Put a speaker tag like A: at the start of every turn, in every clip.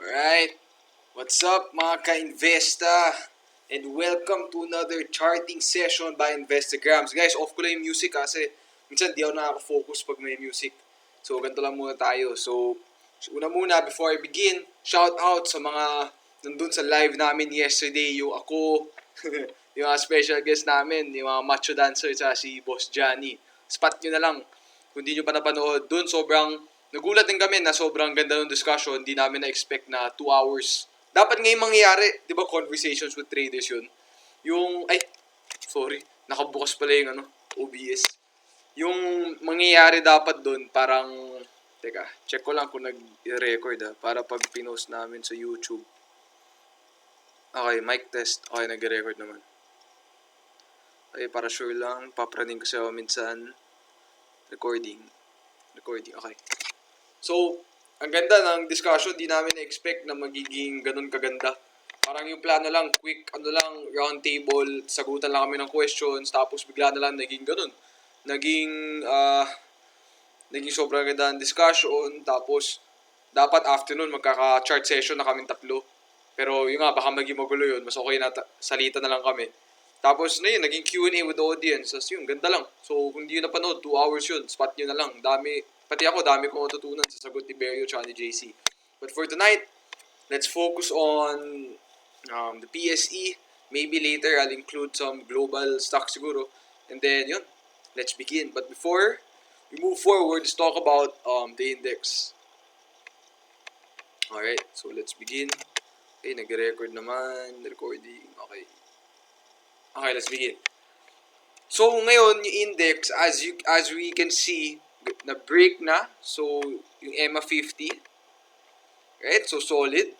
A: Alright, what's up mga ka-Investa? And welcome to another charting session by Investagrams. Guys, off ko lang yung music kasi minsan di ako nakaka-focus pag may music. So, ganito lang muna tayo. So, una muna, before I begin, shout out sa mga nandun sa live namin yesterday, yung ako, yung mga special guest namin, yung mga macho dancer, sa si Boss Johnny. Spot nyo na lang. Kung di nyo pa napanood, dun sobrang nagulat din kami na sobrang ganda ng discussion. Hindi namin na-expect na 2 hours. Dapat ngayong mangyayari, di ba, conversations with traders yun. Yung, nakabukas pala yung OBS. yung mangyayari dapat doon, parang, teka, check ko lang kung nag-record para pag pinost namin sa YouTube. Okay, mic test. Okay, nag-record naman. Okay, para sure lang, papraning kasi ako minsan. Recording, okay. So, ang ganda ng discussion, di namin na-expect na magiging ganun kaganda. Parang yung plano lang, quick, round table, sagutan lang kami ng questions, tapos bigla na lang naging ganun. Naging sobrang ganda ng discussion, tapos dapat afternoon magkaka-chart session na kaming tatlo. Pero yun nga, baka maging magulo yun, mas okay na salita na lang kami. Tapos na yun, naging Q&A with the audience. Tapos yun, ganda lang. So kung di nyo napanood, 2 hours yun, spot nyo na lang. Pati ako, dami kong matutunan sa sagot ni Berio at ni JC. But for tonight, let's focus on the PSE. Maybe later, I'll include some global stocks siguro. And then, yun, let's begin. But before we move forward, let's talk about the index. Alright, so let's begin. Okay, nag-record naman. Recording. Okay. Okay, let's begin. So, ngayon, yung index, as we can see, na-break na. So, yung EMA 50. Right? So, solid.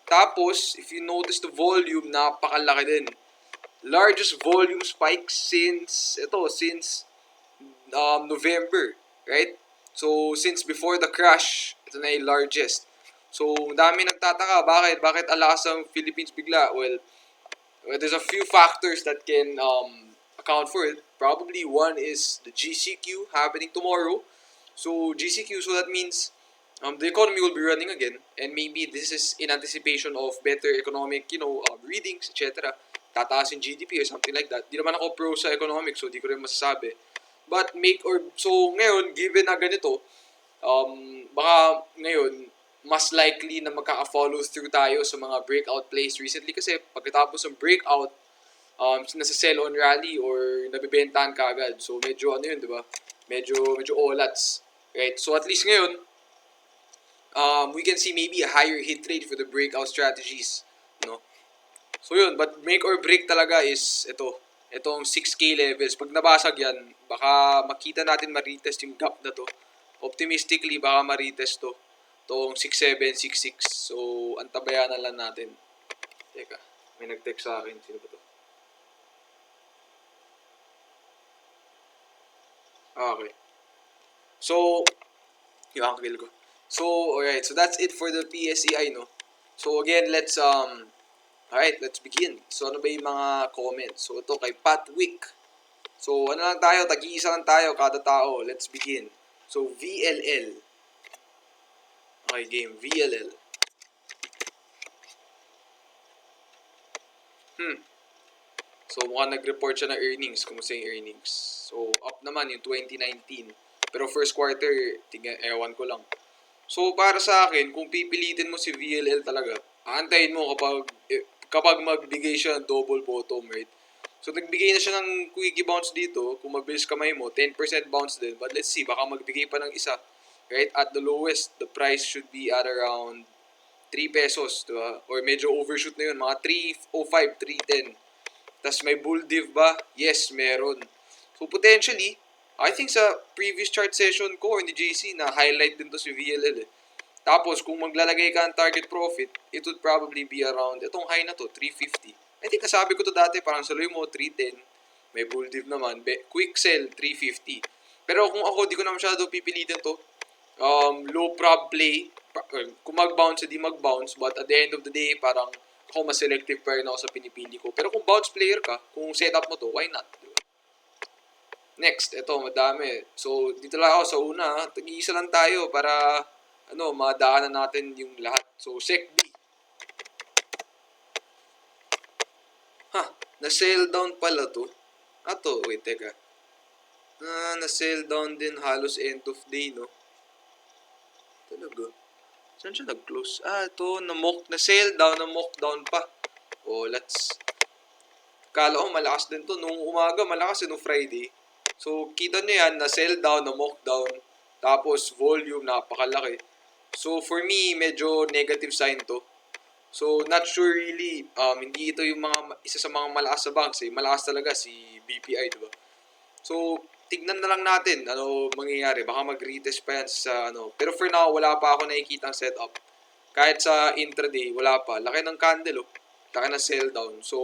A: Tapos, if you notice the volume, napakalaki din. Largest volume spike since November. Right? So, since before the crash, ito na yung largest. So, dami nagtataka. Bakit alakas ang Philippines bigla? Well, there's a few factors that can account for it. Probably one is the GCQ happening tomorrow. So, GCQ, so that means the economy will be running again, and maybe this is in anticipation of better economic, readings, etc. Tataas yung GDP or something like that. Di naman ako pro sa economics, so di ko rin masasabi. But so ngayon, given na ganito, baka ngayon, mas likely na magkaka-follow through tayo sa mga breakout plays recently kasi pagkatapos ng breakout, nasa sell on rally or nabibentahan ka agad. So medyo yun, di ba? Medyo olats. Right? So at least ngayon, we can see maybe a higher hit rate for the breakout strategies, no? So yun, but make or break talaga is itong 6K levels. Pag nabasag yan, baka makita natin ma-retest yung gap na to. Optimistically, baka ma-retest to. Itong 6.7, 6.6. So, antabayan na lang natin. Teka, may nag-text sa akin. Sino ba to? Okay. So, yung uncle ko. So, alright. So, that's it for the PSEI, no? So, again, alright, let's begin. So, ano ba yung mga comments? So, ito kay Pat Wick. So, ano lang tayo? Tag-iisa lang tayo, kada tao. Let's begin. So, VLL. Okay, game. VLL. So, mukhang nag-report siya ng earnings. Kumusta yung earnings? So, up naman yung 2019. Pero first quarter, ewan ko lang. So, para sa akin, kung pipilitin mo si VLL talaga, aantayin mo kapag magbigay siya ng double bottom, right? So, nagbigay na siya ng quickie bounce dito. Kung mabilis kamay mo, 10% bounce din. But let's see, baka magbigay pa ng isa. Right? At the lowest, the price should be at around 3 pesos, diba? Or medyo overshoot na yun, mga 3.05, 3.10. Tas may bull div ba? Yes, meron. So, potentially, I think sa previous chart session ko or ni JC na highlight din to si VLL eh. Tapos, kung maglalagay ka ng target profit, it would probably be around, itong high na to, 350. I think nasabi ko to dati, parang saloy mo, 310. May bull div naman. Quick sell, 350. Pero kung ako, di ko na masyado pipilitin to. Low prob play. Kung mag-bounce, di mag-bounce. But at the end of the day, parang ako mas selective pa rin ako sa pinipili ko. Pero kung bounce player ka, kung setup mo to, why not? Diba? Next, ito, madami. So, dito lang ako sa una. Tag-iisa lang tayo para, madaanan natin yung lahat. So, SEC B. Na-sell down pala to. Wait, teka. Na-sell down din halos end of day, no? Talaga. Saan siya nag-close? Ito, na-sell down, na-mock down pa. Kala ko malakas din to. Nung umaga, malakas nung Friday. So, kita nyo yan, na-sell down, na-mock down. Tapos, volume, napakalaki. So, for me, medyo negative sign to. So, not sure really, hindi ito yung isa sa mga malakas sa banks eh. Malakas talaga si BPI, diba? So, tignan na lang natin ano mangyayari. Baka mag-retest pa yan sa ano. Pero for now, wala pa ako nakikitang setup. Kahit sa intraday, wala pa. Laki ng candle, oh. Laki ng sell down. So,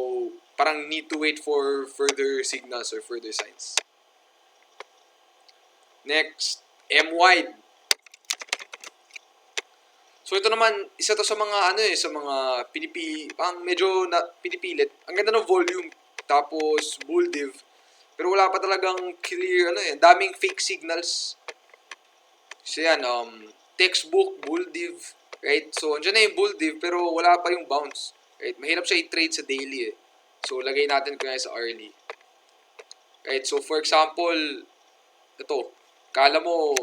A: parang need to wait for further signals or further signs. Next, M-wide. So, ito naman, isa to sa mga, ano sa mga pang medyo pinipilit. Ang ganda ng volume. Tapos, bull div. Pero wala pa talagang clear, daming fake signals. So, yan, textbook, bull div. Right? So, andyan na yung bull div, pero wala pa yung bounce. Right? Mahirap siya i-trade sa daily, eh. So, lagay natin kaya sa hourly. Right? So, for example, ito, kala mo,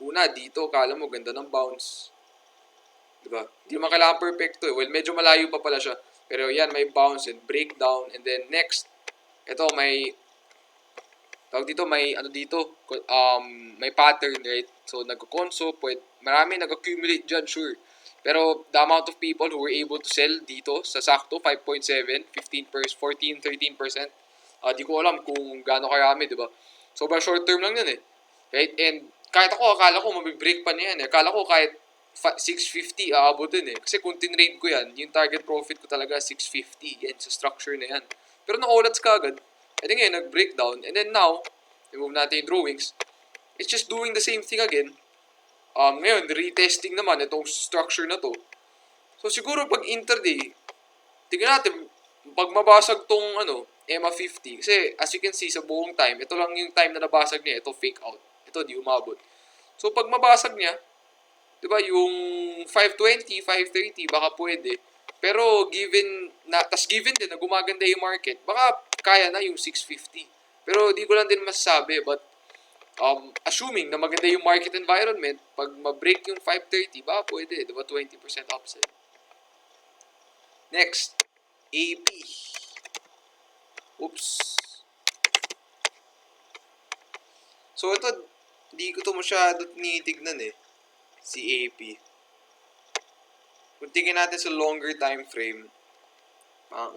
A: una, dito, kala mo, ganda ng bounce. Diba? Hindi naman kailangan perfecto, eh. Well, medyo malayo pa pala siya. Pero yan, may bounce and breakdown. And then, next, ito, may, tawag dito, may, may pattern, right? So, nagko-conso, marami nag-accumulate dyan, sure. Pero, the amount of people who were able to sell dito, sa sakto, 5.7, 14, 13%. Di ko alam kung gaano karami, diba? So, ba short term lang yun, eh. Right? And, kahit ako, akala ko, mabibreak pa niya yan, eh. Akala ko, kahit 650, aabot din, eh. Kasi kung tinrade ko yan, yung target profit ko talaga, 650. Yan, sa structure na yan. Pero nakulats ka agad. I think ngayon, nag-breakdown. And then now, remove natin yung drawings. It's just doing the same thing again. Ngayon, retesting naman itong structure na to. So, siguro pag intraday, tingnan natin, pag mabasag tong, EMA 50. Kasi, as you can see, sa buong time, ito lang yung time na nabasag niya. Ito, fake out. Ito, di umabot. So, pag mabasag niya, diba, yung 520, 530, baka pwede. Pero, given din na gumaganda yung market, baka kaya na yung 650. Pero, di ko lang din masasabi, but, assuming na maganda yung market environment, pag ma-break yung 530, baka pwede, diba, 20% upside. Next, AP. Oops. So, ito, di ko to masyado tinitignan, eh. Si AP. Kung tingin natin sa longer time frame,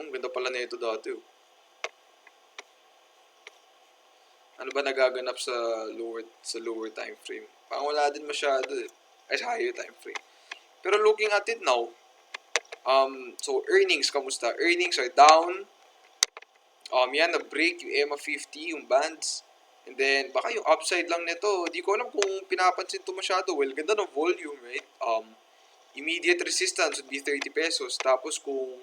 A: ganda pala na ito dati, oh. Ano ba nagaganap sa lower time frame? Parang wala din masyado, eh. Ay, higher time frame. Pero looking at it now, so earnings, kamusta? Earnings are down. Yan, na-break yung EMA 50, yung bands. And then, baka yung upside lang nito. Di ko alam kung pinapansin to masyado. Well, ganda ng volume, right? Immediate resistance would be 30 pesos. Tapos kung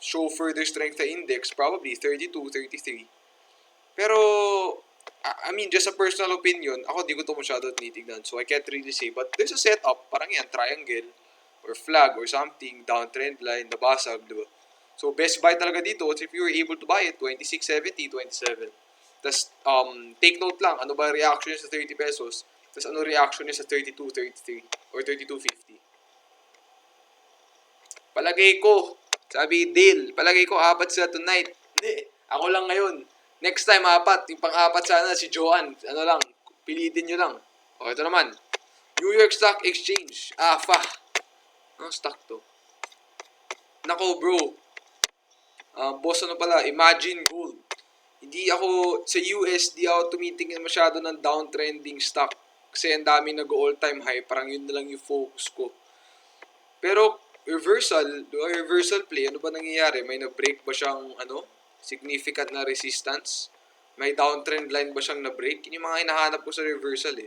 A: show further strength sa index, probably 32, 33. Pero, I mean, just a personal opinion, ako di ko to masyado tinitignan. So, I can't really say. But there's a setup, parang yan, triangle, or flag, or something, downtrend line, nabasag, diba? So, best buy talaga dito, if you were able to buy it, 26.70, 27. Tapos, take note lang, ano ba reaction niya sa 30 pesos? Tapos, ano reaction niya sa 32, 33, or 32.50? Palagay ko, sabi Dale, palagay ko 4 sila tonight. Hindi, ako lang ngayon. Next time, 4. Yung pang-4 sana, si Joanne. Ano lang, pilitin nyo lang. O, ito naman. New York Stock Exchange. Ano stock to? Nako, bro. Boss, ano pala? Imagine Gold. Hindi ako, sa US, di ako tumitingin masyado ng downtrending stock. Kasi ang dami nag-all time high. Parang yun na lang yung focus ko. Pero, reversal play, ano ba nangyayari? May na-break ba siyang, significant na resistance? May downtrend line ba siyang na-break? Yun yung mga hinahanap ko sa reversal, eh.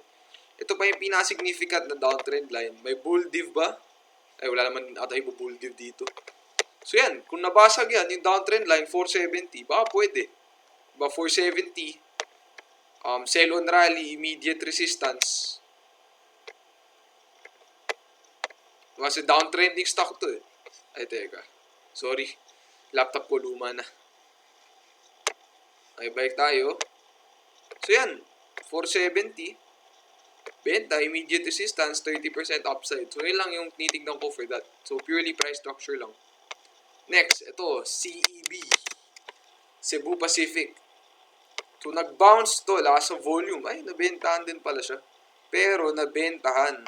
A: Ito pa yung pinaka-significant na downtrend line. May bull div ba? Ay, wala naman ata yung bull div dito. So yan, kung nabasag yan, yung downtrend line, 470, baka pwede. Diba, 470, sell on rally, immediate resistance. Diba, kasi downtrending stock to, eh. Ay, teka. Sorry. Laptop ko luma na. Ay, balik tayo. So yan, 470. Benta, immediate resistance, 30% upside. So, yun lang yung tinitignan ko for that. So, purely price structure lang. Next, ito, CEB. Cebu Pacific. So, nag-bounce to, lakas sa volume. Ay, nabentahan din pala siya. Pero, nabentahan.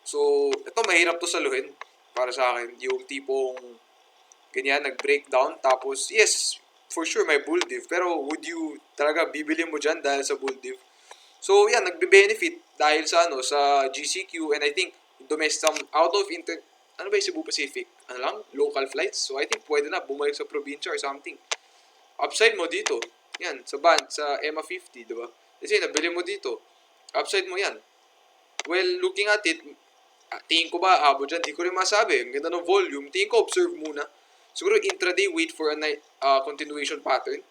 A: So, ito, mahirap to saluhin. Para sa akin, yung tipong ganyan, nag-breakdown. Tapos, yes, for sure may bull div. Pero would you talaga bibili mo dyan dahil sa bull div? So yan, nagbe-benefit dahil sa sa GCQ, and I think domestic out of ano ba yung Cebu Pacific? Ano lang? Local flights. So I think pwede na bumalik sa probinsya or something. Upside mo dito. Yan, sa band, sa EMA 50, di ba? Kasi nabili mo dito. Upside mo yan. Well, looking at it, tingin ko ba abo dyan? Di ko rin masabi. Ang ganda ng volume. Tingin ko observe muna. Siguro intraday wait for a continuation pattern.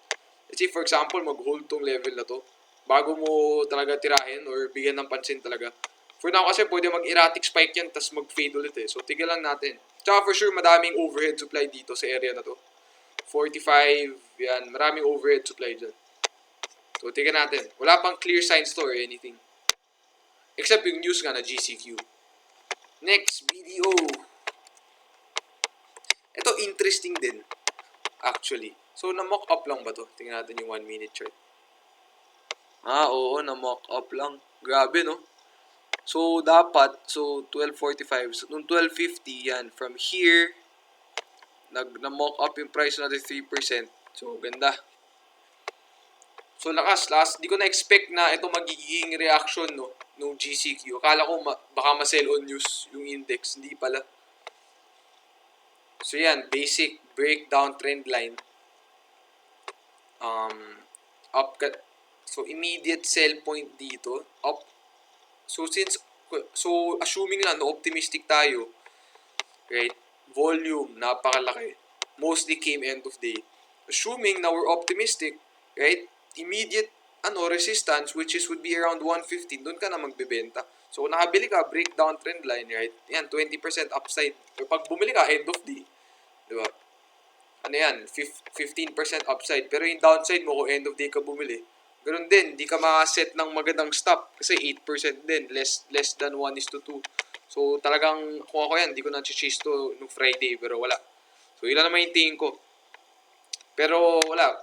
A: Let's say for example, mag-hold tong level na to bago mo talaga tirahin or bigyan ng pansin talaga. For now kasi pwede mag-erratic spike yan tas mag-fade ulit eh. So tigil lang natin. Tsaka for sure madaming overhead supply dito sa area na to. 45, yan. Maraming overhead supply dyan. So tigil natin. Wala pang clear signs to or anything. Except yung news nga na GCQ. Next, BDO. Ito interesting din. Actually. So na-mock up lang ba to? Tingnan natin yung 1 minute chart. Oo, na-mock up lang. Grabe, no? So, dapat, 12.45. So, nung 12.50, yan, from here, na-mock up yung price natin 3%. So, ganda. So, lakas. Di ko na-expect na ito magiging reaction, no, nung GCQ. Akala ko baka ma-sell on news yung index. Hindi pala. So, yan, basic breakdown trend line. Upcut. So, immediate sell point dito. Up. So, assuming lang, no, optimistic tayo, right? Volume, napakalaki. Mostly came end of day. Assuming na we're optimistic, right? Immediate, resistance, which would be around 115, doon ka na magbebenta. So, kung nakabili ka, breakdown trend line, right? Yan, 20% upside. Or pag bumili ka, end of day. Diba? Ano yan? 15% upside. Pero yung downside mo, kung end of day ka bumili, ganun din, di ka makaset ng magandang stop kasi 8% din, less than 1:2. So, talagang, kung ako yan, di ko na-chase to nung Friday, pero wala. So, ilan naman yung tingin ko. Pero, wala.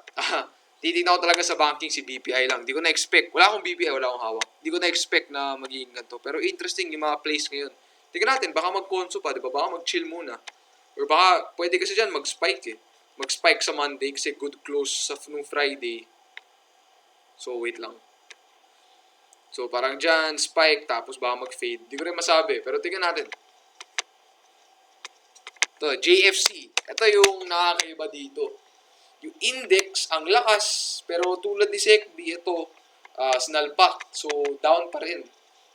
A: Titignan ko talaga sa banking si BPI lang. Di ko na-expect. Wala akong BPI, wala akong hawak. Di ko na-expect na magiging ganito. Pero interesting yung mga plays ngayon. Tignan natin, baka mag-conso pa, di ba? Baka mag-chill muna. Or baka, pwede kasi dyan mag-spike eh. Mag-spike sa Monday kasi good close sa nung Friday. So, wait lang. So, parang dyan, spike, tapos baka mag-fade. Di ko rin masabi, pero tingnan natin. Ito, JFC. Ito yung nakakaiba dito. Yung index, ang lakas, pero tulad ni SECB, ito, sinalpak. So, down pa rin.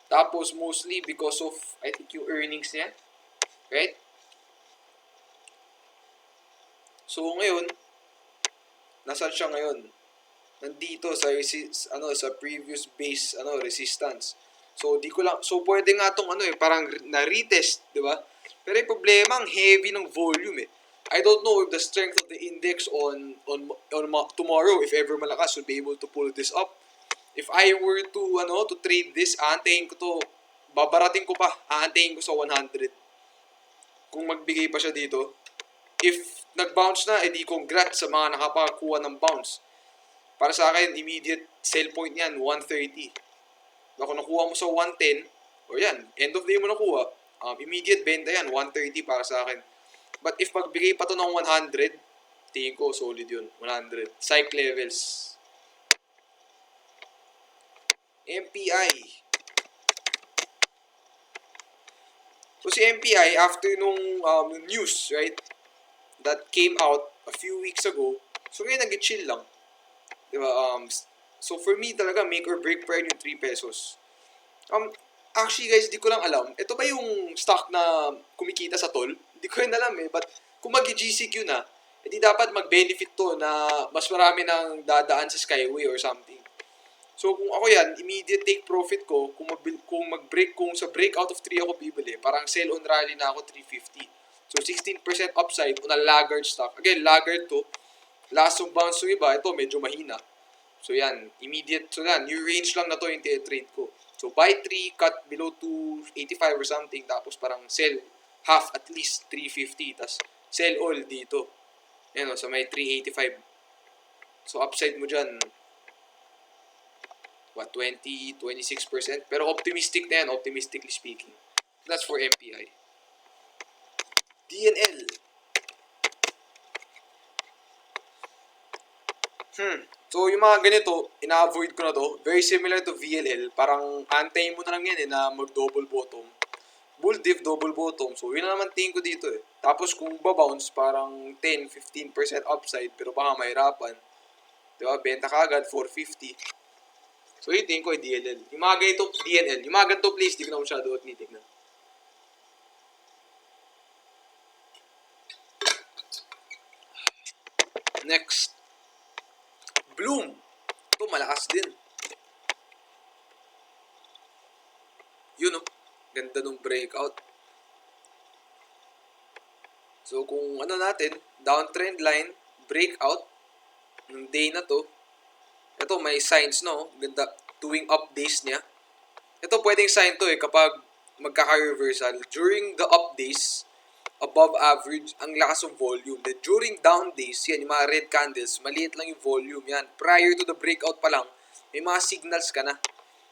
A: Tapos, mostly because of, I think, yung earnings niya. Right? So, ngayon, nasaan siya ngayon? Nandito sa sa previous base resistance. So pwede nga tong parang na-retest, 'di ba? Pero yung problema ang heavy ng volume eh. I don't know if the strength of the index on tomorrow, if ever malakas, will be able to pull this up. If I were to trade this, aantayin ko to, babarating ko pa, aantayin ko sa 100. Kung magbigay pa siya dito. If nag-bounce na, edi congrats sa mga nakapakakuha ng bounce. Para sa akin, immediate sell point yan, 130. Kung nakuha mo sa 110, o yan, end of day mo nakuha, immediate benta yan, 130 para sa akin. But if pagbigay pa to ng 100, tingin ko, solid yun, 100. Psych levels. MPI. So si MPI, after nung news, right, that came out a few weeks ago, so ngayon nag-chill lang. Diba? So for me talaga, make or break pa rin yung 3 pesos. Actually guys, di ko lang alam. Ito ba yung stock na kumikita sa toll? Di ko rin alam eh. But kung mag-GCQ na, edi dapat mag-benefit to na mas marami nang dadaan sa Skyway or something. So kung ako yan, immediate take profit ko, kung sa breakout of 3 ako bibili, parang sell on rally na ako 350. So 16% upside on a laggard stock. Again, laggard to. Last of bounce yung iba, ito medyo mahina. So yan, immediate. So yan, new range lang na to yung trade ko. So buy 3, cut below 285 or something, tapos parang sell half at least 350, tapos sell all dito. Yan o, so may 385. So upside mo dyan, 26%. Pero optimistic na yan, optimistically speaking. That's for MPI. DNL. So, yung mga ganito, ina-avoid ko na to. Very similar to VLL. Parang antayin mo na lang yan na mag-double bottom. Bull div, double bottom. So, yun na naman tingin ko dito Tapos, kung babounce, parang 10-15% upside. Pero baka mahirapan. Diba? Benta ka agad, 450. So, yun tingin ko ay DLL. Yung mga ganito, DNL. Yung mga ganito, please, di ko na masyado at nitignan. Next. Bloom. Ito, malakas din. Yun, ganda nung breakout. So, kung natin, downtrend line, breakout, ng day na to, ito, may signs, ganda, tuwing up days niya. Ito, pwedeng sign to kapag magkaka-reversal. During the up days, above average, ang lakas ng volume. Then, during down days, yan, yung mga red candles, maliit lang yung volume, yan. Prior to the breakout pa lang, may mga signals ka na.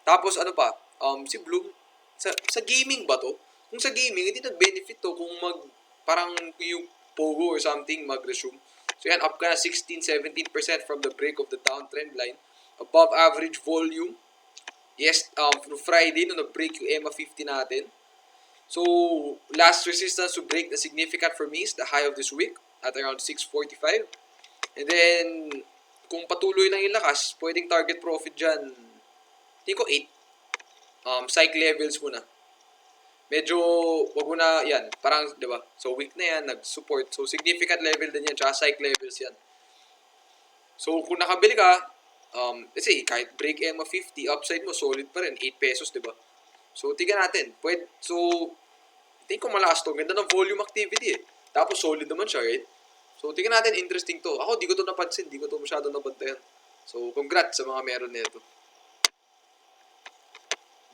A: Tapos, si Bloom, sa gaming ba to? Kung sa gaming, hindi nag-benefit to kung parang yung Pogo or something mag-resume. So yan, up ka na 16-17% from the break of the downtrend line. Above average volume. Yes, from Friday, nung nag-break yung EMA 50 natin. So, last resistance to break na significant for me is the high of this week at around 645. And then, kung patuloy lang yung lakas, pwedeng target profit dyan, hindi ko 8. Psych levels muna. Medyo, wag mo na, yan, parang, di ba? So, week na yan, nag-support. So, significant level din yan, tsaka psych levels yan. So, kung nakabili ka, let's say, kahit break EMA 50, upside mo, solid pa rin, 8 pesos, di ba? So, tignan natin. So, think ko malakas to. Ganda ng volume activity Tapos, solid naman siya, right? So, tignan natin, interesting to. Ako, di ko to napansin, di ko to masyado nabantayan. So, congrats sa mga meron nito.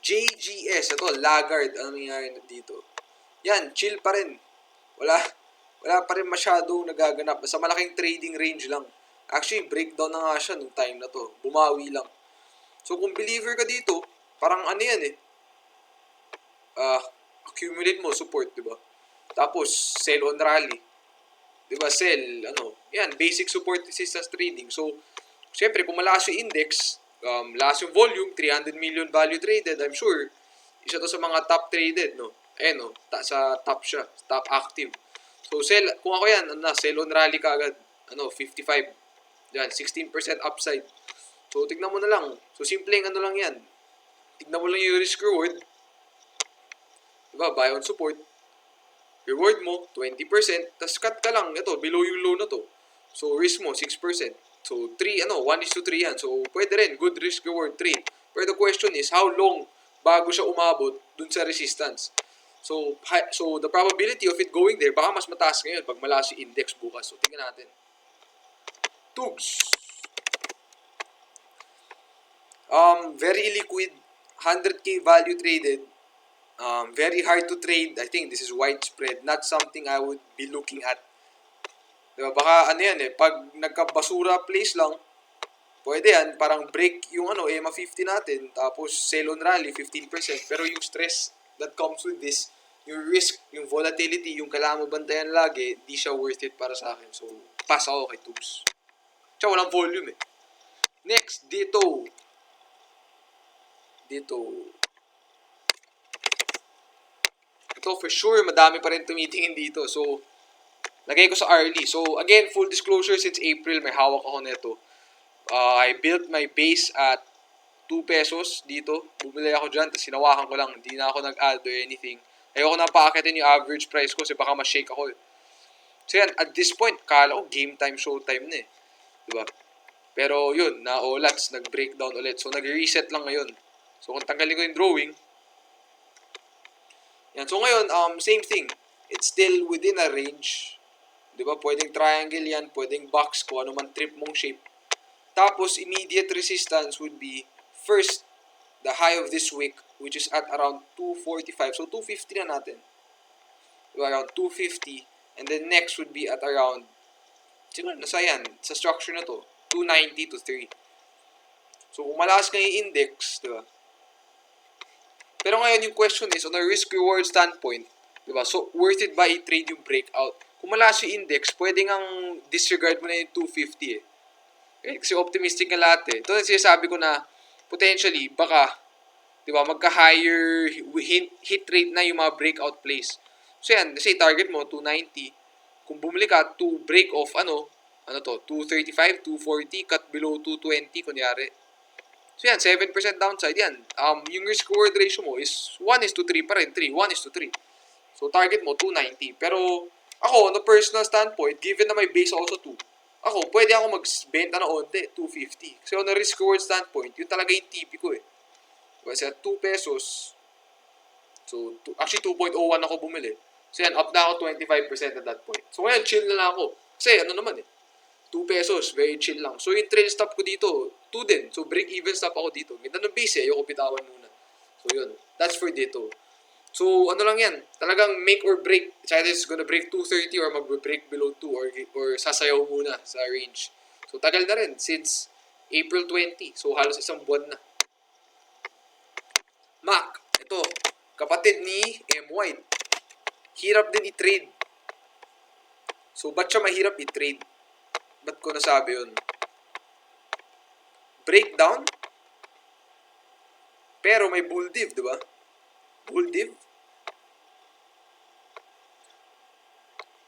A: JGS, ito, laggard. Ano nangyayari dito? Yan, chill pa rin. Wala pa rin masyado nagaganap. Sa malaking trading range lang. Actually, breakdown na nga siya nung time na to. Bumawi lang. So, kung believer ka dito, parang yan accumulate mo, support, diba? Tapos, sell on rally. Diba, sell, yan, basic support resistance trading. So, syempre, kung malakas yung index, last yung volume, 300 million value traded, I'm sure, isa to sa mga top traded, Ayan, sa top siya, top active. So, sell, kung ako yan, sell on rally ka agad, 55, yan, 16% upside. So, tignan mo na lang. So, simpleng lang yan. Tignan mo lang yung risk reward. Diba, buy on support. Reward mo, 20%, tas cut ka lang, ito, below yung low na to. So, risk mo, 6%. So, 1:3 yan. So, pwede rin. Good risk reward, 3. Pero the question is, how long bago siya umabot dun sa resistance? So, the probability of it going there, baka mas mataas ngayon pag malakas yung index bukas. So, tingnan natin. Tubes. Very illiquid. 100k value traded. Very hard to trade. I think this is widespread. Not something I would be looking at. Diba? Baka pag nagkabasura place lang, pwede yan, parang break yung EMA 50 natin, tapos sell on rally, 15%. Pero yung stress that comes with this, yung risk, yung volatility, yung kailangan mo bantayan lagi, di siya worth it para sa akin. So, pass ako kay Tubes. Tsaka walang volume Next, dito. Ito, for sure, madami pa rin tumitingin dito. So, lagay ko sa early. So, again, full disclosure, since April, may hawak ako nito. I built my base at 2 pesos dito. Bumili ako dyan, tapos sinawakan ko lang. Hindi na ako nag-add or anything. Ayoko na paakitin yung average price ko kasi baka ma-shake ako So yan, at this point, kala ko game time, showtime na Diba? Pero yun, na-olats, nag-breakdown ulit. So, nag-reset lang ngayon. So, kung tanggalin ko yung drawing, yan. So, ngayon, same thing. It's still within a range. Diba? Pwedeng triangle yan, pwedeng box, kung ano man trip mong shape. Tapos, immediate resistance would be, first, the high of this week, which is at around 245. So, 250 na natin. Diba? Around 250. And then, next would be at around, siguro, nasa yan, sa structure na to, 290 to 3. So, kung malakas nga yung index, diba? Pero ngayon, yung question is, on a risk-reward standpoint, diba? So, worth it ba i-trade yung breakout? Kung malakas yung index, pwede ngang disregard mo na yung 250 Kasi optimistic nga lahat eh. Ito yung sinasabi ko na potentially, baka, di ba, magka-higher hit rate na yung mga breakout plays. So yan, say target mo, 290. Kung bumili ka to break off, ano to, 235, 240, cut below 220, kunyari. So yan, 7% downside yan. Yung risk-reward ratio mo is 1:3 pa rin, 1:3. So target mo, 290. Pero ako, on a personal standpoint, given na may base ako sa 2, ako, pwede ako magbenta na onte, 250. Kasi on a risk-reward standpoint, yun talaga yung TP ko eh. Kasi at 2 pesos, so actually 2.01 ako bumili. So yan, up na ako 25% at that point. So ngayon, chill na lang ako. Kasi ano naman eh, 2 pesos, very chill lang. So yung trail stop ko dito, 2 din. So break-even stop ako dito. Ganda ng base eh, ayoko bitawan muna. So yun, that's for dito. So ano lang yan, talagang make or break. It's either it's gonna break 230 or mag-break below 2 or sasayaw muna sa range. So tagal na rin, since April 20. So halos isang buwan na. Mac, ito, kapatid ni M. White. Hirap din i-trade. So ba't siya mahirap i-trade? Ba't ko nasabi yun? Breakdown, pero may bull div, di ba? Bull div.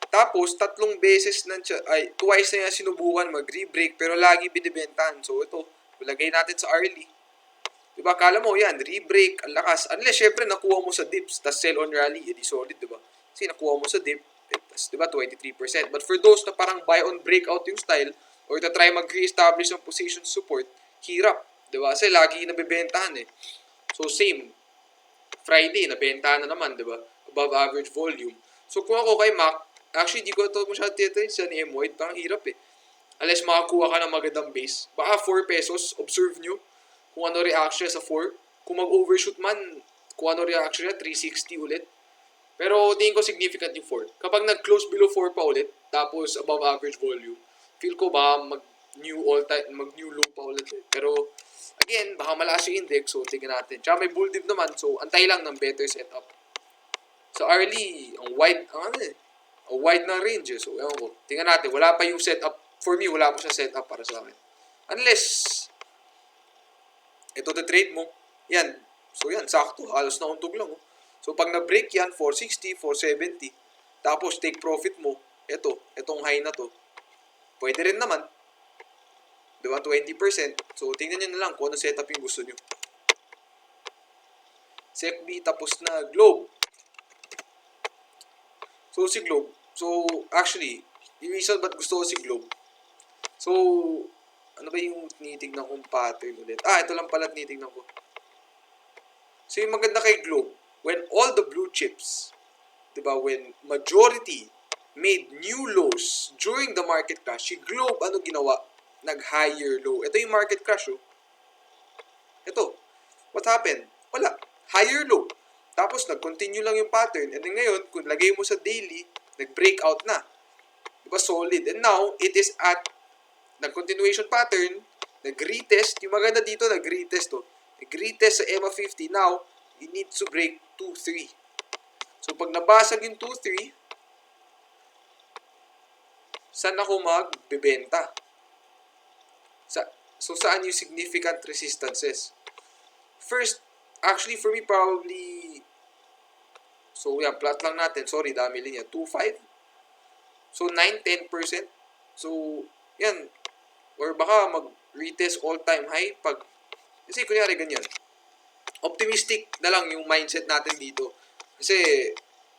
A: Tapos, tatlong beses twice na niya sinubukan mag-rebreak, pero lagi binibentahan. So, ito, ilagay natin sa early. Diba, kala mo yan, rebreak, ang lakas. Unless, syempre, nakuha mo sa dips, tas sell on rally, edi solid, diba? Kasi nakuha mo sa dip, tas, diba, 23%. But for those na parang buy on breakout yung style, or na try mag-re-establish ng position support, hirap, diba? Kasi lagi nabibentahan eh. So, same. Friday, nabentahan na naman, diba? Above average volume. So, kung ako kay Mac, actually, di ko ito masyadong tiyatrade sa ni M. White. Parang hirap eh. Unless makakuha ka ng magandang base. Baka 4 pesos, observe nyo kung ano reaction sa 4. Kung mag-overshoot man, kung ano reaction niya, 360 ulit. Pero tingin ko significant yung 4. Kapag nag-close below 4 pa ulit, tapos above average volume, feel ko baka mag-new low pa ulit eh. Pero, again, baka malakas yung index, so tingnan natin. Tsaka may bull dip naman, so antay lang ng better setup. So early, ang wide na range eh. So, ewan ko. Tingnan natin. Wala pa yung setup. For me, wala pa siya setup para sa akin. Unless, ito the trade mo. Yan. So, yan. Sakto. Halos na untog lang. Oh. So, pag na-break yan, 460, 470. Tapos, take profit mo. Itong high na to. Pwede rin naman. Diba? 20%. So, tingnan nyo na lang kung ano setup yung gusto nyo. SecB, tapos na. Globe. So, si Globe. So, actually, yung reason ba't gusto ko si Globe. So, ano ba yung tinitignan kong pattern ulit? Ito lang pala tinitignan ko. So, yung maganda kay Globe, when all the blue chips, diba, when majority made new lows during the market crash, si Globe, ano ginawa? Nag-higher low. Ito yung market crash, oh. Ito. What happened? Wala. Higher low. Tapos, nag-continue lang yung pattern. And then ngayon, kung lagay mo sa daily, nag-breakout na. Diba, solid. And now, it is at nag-continuation pattern, nag-retest. Yung maganda dito, nag-retest to. Nag-retest sa EMA 50. Now, it needs to break 2-3. So, pag nabasag yung 2-3, saan ako magbebenta? So, saan yung significant resistances? First, actually, for me, probably, so, yan, plot lang natin. Sorry, dami linya. 2.5. So, 9-10%. So, yan. Or baka mag-retest all-time high pag, kasi kunyari ganyan. Optimistic na lang yung mindset natin dito. Kasi,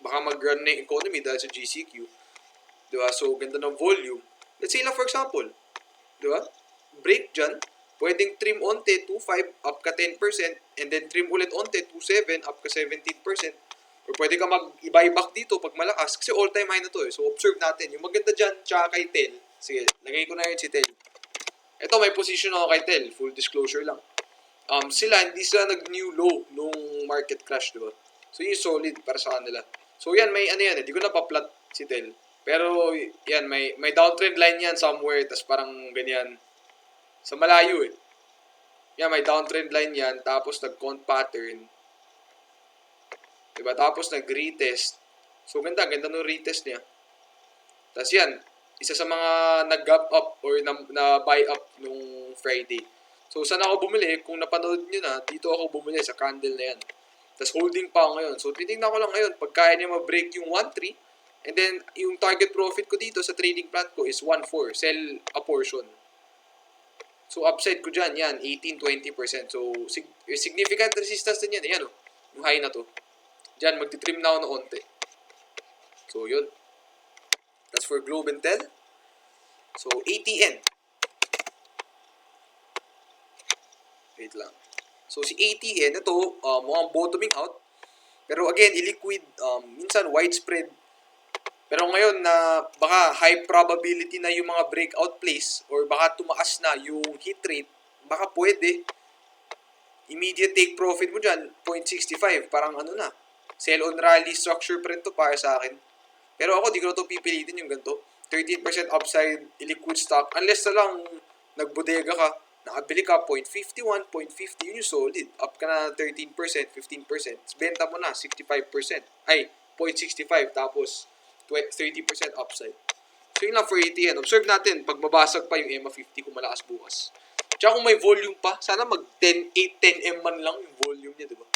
A: baka mag-run na yung economy dahil sa GCQ. Diba? So, ganda ng volume. Let's say lang, for example, diba? Break dyan. Pwedeng trim onte, 2.5, up ka 10%, and then trim ulit onte, 2.7, up ka 17%. Or pwede ka mag-buy back dito pag malakas, kasi all-time high na to eh. So, observe natin. Yung maganda dyan, tsaka kay Tel. Sige, lagay ko na yun si Tel. Ito, may position ako kay Tel. Full disclosure lang. Hindi sila nag-new low nung market crash, diba? So, yun solid para sa kanila. So, yan, may ano yan, hindi ko na-plot si Tel. Pero, yan, may downtrend line yan somewhere, tas parang ganyan. Sa malayo eh. Yan, may downtrend line yan, tapos nag-count pattern. Diba? Tapos nag-retest. So, ganda ng retest niya. Tapos yan, isa sa mga nag-gap up or na buy up nung Friday. So, saan ako bumili? Kung napanood nyo na, dito ako bumili sa candle na yan. Tapos holding pa ako ngayon. So, titignan ko lang ngayon, pag kaya niya ma-break yung 1.3, and then, yung target profit ko dito sa trading plan ko is 1.4. Sell a portion. So, upside ko dyan, yan, 18-20%. So, significant resistance din yan. Yan, oh, yung high na to. Dyan, magtitrim na ako ng onte. So, yun. That's for Globe and Tel. So, ATN. Wait lang. So, si ATN, ito, mukhang bottoming out. Pero again, illiquid, minsan widespread. Pero ngayon na baka high probability na yung mga breakout plays or baka tumaas na yung hit rate, baka pwede. Immediate take profit mo dyan, 0.65. Parang ano na. Sell on rally structure pa rin to para sa akin. Pero ako, di ko na ito pipilitin yung ganito. 13% upside, illiquid stock. Unless na lang nagbodega ka, nakabili ka, 0.51, 0.50, yun yung solid. Up ka na 13%, 15%. Benta mo na, 65%. Ay, 0.65. Tapos, 30% upside. So, yun lang for ATN. Observe natin, pag mabasag pa yung EMA 50 kung malakas bukas. Tsaka kung may volume pa, sana mag 10M man lang yung volume niya, diba?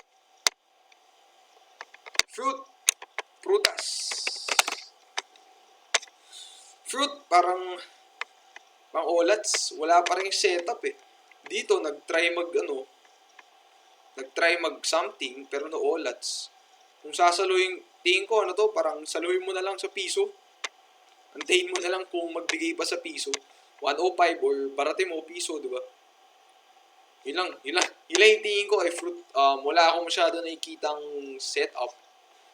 A: Prutas. Fruit, parang pang olats, wala pa rin setup eh. Dito, nag-try mag something, pero no olats. Kung sasaluhin, tingin ko, ano to, parang saluhin mo na lang sa piso. Antayin mo na lang kung magbigay pa sa piso. 105 or baratin mo piso, di ba? Yun lang yung tingin ko ay fruit. Wala akong masyado nakikitang setup.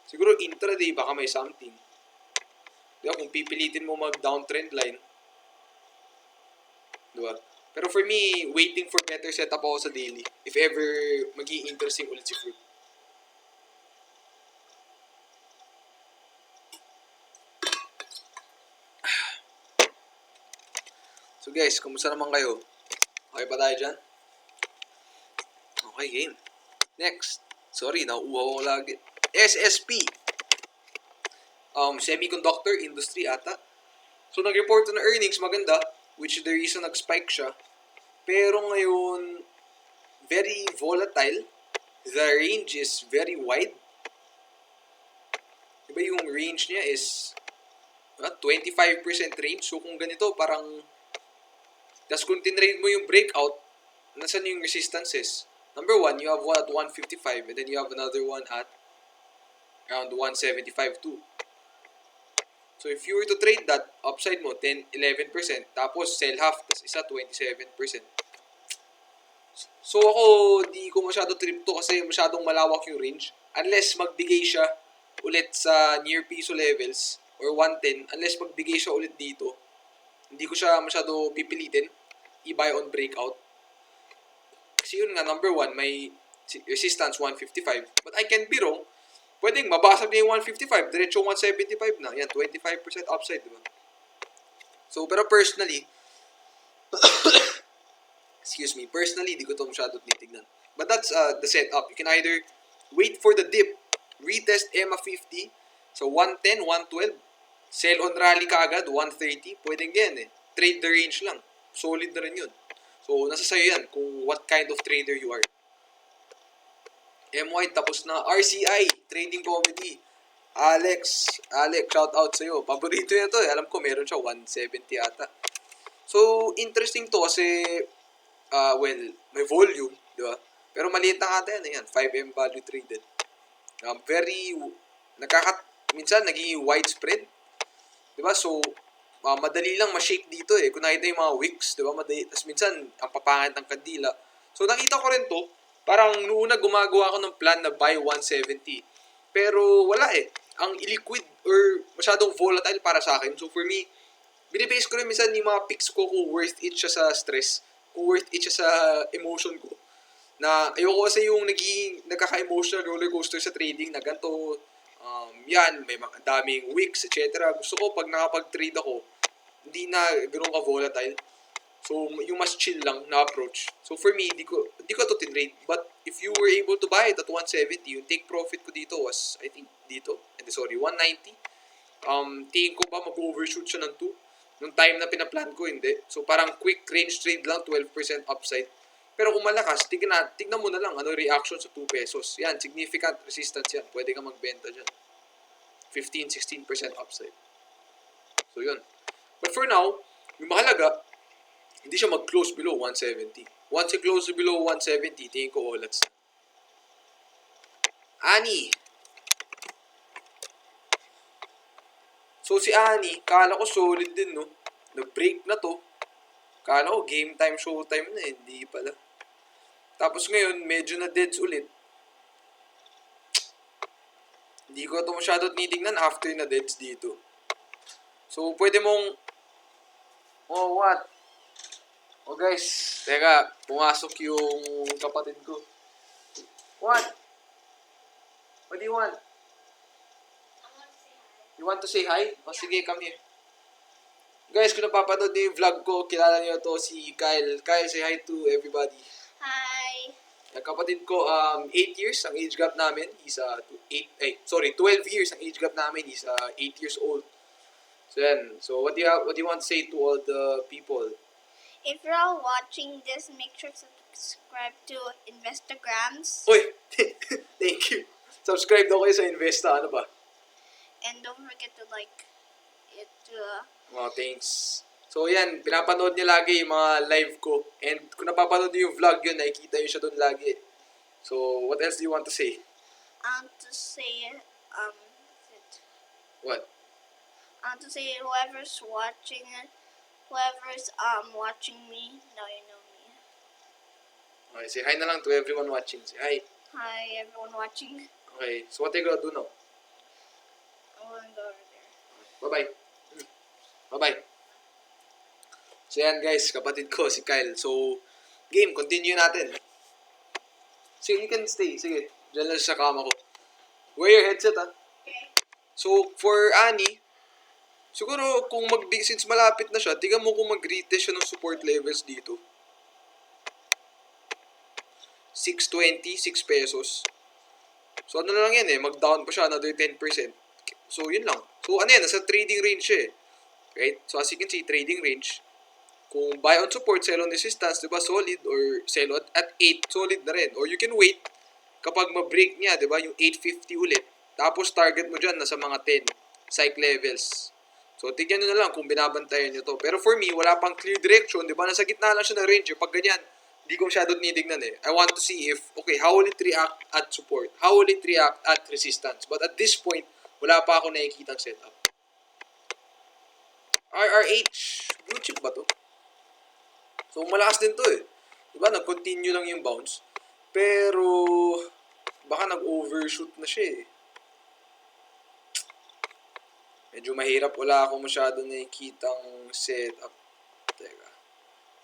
A: Siguro intraday, baka may something. Di ba? Kung pipilitin mo mag-downtrend line. Di ba? Pero for me, waiting for better setup ako sa daily. If ever magiging interesting ulit si fruit. So guys, kumusta naman kayo? Okay pa tayo dyan? Okay, game. Next. Sorry, nauuhaw ko lagi. SSP. Semiconductor industry ata. So, nag-report na earnings, maganda, which the reason nag-spike siya. Pero ngayon, very volatile. The range is very wide. Diba yung range niya is 25% range. So, kung ganito, parang tas kung tinrade mo yung breakout, nasan yung resistances? Number 1, you have one at 155 and then you have another one at around 175 too. So if you were to trade that, upside mo 10-11%, tapos sell half, tas isa 27%. So ako, di ko masyado trip to kasi masyadong malawak yung range. Unless magbigay siya ulit sa near piso levels or 110, unless magbigay siya ulit dito, hindi ko siya masyado pipilitin i-buy on breakout. Kasi yun nga, number 1, may resistance 155. But I can be wrong. Pwedeng mabasag na yung 155, diretso 175 na. Yan, 25% upside, diba? So, pero personally, personally, di ko ito masyado tinitignan. But that's the setup. You can either wait for the dip, retest EMA 50, so 110, 112, sell on rally ka agad, 130, pwedeng yan eh. Trade the range lang. Solid na rin yun. So, nasa sayo yan kung what kind of trader you are. MY, tapos na. RCI, Trading Comedy. Alex, shout out sa'yo. Paborito niya to eh. Alam ko meron siya, 170 ata. So, interesting to kasi, may volume, di ba? Pero maliit na ata yan. 5M value traded. Minsan naging widespread. Di ba? So, madali lang ma-shake dito eh. Kung nakita yung mga wicks, di ba? Tapos minsan, ang papangit ng kandila. So, nakita ko rin to. Parang noong una gumagawa ako ng plan na buy 170. Pero wala eh. Ang illiquid or masyadong volatile para sa akin. So, for me, binibase ko rin minsan yung mga picks ko kung worth it siya sa stress. Kung worth it siya sa emotion ko. Na ayoko kasi yung nagkaka-emotional roller coaster sa trading na ganito, yan, may mga daming wicks, etc. Gusto ko pag nakapag-trade ako, hindi na ganoon ka volatile. So, yung mas chill lang na approach. So, for me, di ko to tinrade. But, if you were able to buy it at 170, yung take profit ko dito was, I think, 190. Tingin ko ba mag-overshoot siya ng 2? Nung time na pinaplan ko, hindi. So, parang quick range trade lang, 12% upside. Pero kung malakas, tignan mo na lang ano reaction sa 2 pesos. Yan, significant resistance yan. Pwede ka magbenta dyan. 15-16% upside. So, yun. But for now, yung mahalaga, hindi siya mag-close below 170. Once it close below 170, tingin ko olats. Ani. So, si Ani, kala ko solid din, no? Nag-break na to. Kala ko game time, showtime na, hindi pala. Tapos ngayon, medyo na deads ulit. Hindi ko ito masyado tinitingnan after na deads dito. So, pwede mong... Oh, what? Oh, guys. Teka, pumasok yung kapatid ko. What? What do you want? You want to say hi? O, sige, come here. Guys, kung napapanood niyo yung vlog ko, kilala niyo to si Kyle. Kyle, say hi to everybody.
B: Hi.
A: Yung kapatid ko, 8 years ang age gap namin. He's 12 years ang age gap namin. He's 8 years old. So, yan. So, what do you want to say to all the people?
B: If you're all watching this, make sure to subscribe to Investagrams.
A: Uy! Thank you. Subscribe daw kayo sa Investa. Ano ba?
B: And don't forget to like it.
A: Oh, thanks. So, yan. Pinapanood niya lagi yung mga live ko. And kung napapanood niyo yung vlog yun, nakikita niyo siya doon lagi. So, what else do you want to say?
B: To say,
A: What?
B: to say whoever's watching me, now you know me.
A: Okay, say hi na lang to everyone watching. Say hi.
B: Hi, everyone watching.
A: Okay, so what are you gonna do now?
B: I'm going to go over there.
A: Bye-bye. Bye-bye. So yan guys, kapatid ko si Kyle. So, game, continue natin. Sige, you can stay. Sige, dyan lang sa kama ko. Wear your headset ha.
B: Okay.
A: So, for Annie, siguro kung since malapit na siya, tingnan mo kung mag-retest siya ng support levels dito. 6.20, 6 pesos. So, ano na lang yan mag-down pa siya another 10%. So, yun lang. So, ano yan, nasa trading range siya Right? So, as you can see, trading range. Kung buy on support, sell on resistance, diba, solid, or sell at 8, solid na rin. Or you can wait kapag ma-break niya, diba, yung 850 ulit. Tapos, target mo dyan, nasa mga 10 psych levels. So, tignan nyo na lang kung binabantayan nyo to. Pero for me, wala pang clear direction, diba, nasa gitna lang siya ng range. Pag ganyan, hindi ko masyado tinitignan I want to see if, okay, how will it react at support? How will it react at resistance? But at this point, wala pa ako nakikitang setup. RRH, blue chip ba to? So, malakas din to Diba, nag-continue lang yung bounce. Pero, baka nag-overshoot na siya Medyo mahirap, wala ako masyado nakikitang setup. Teka.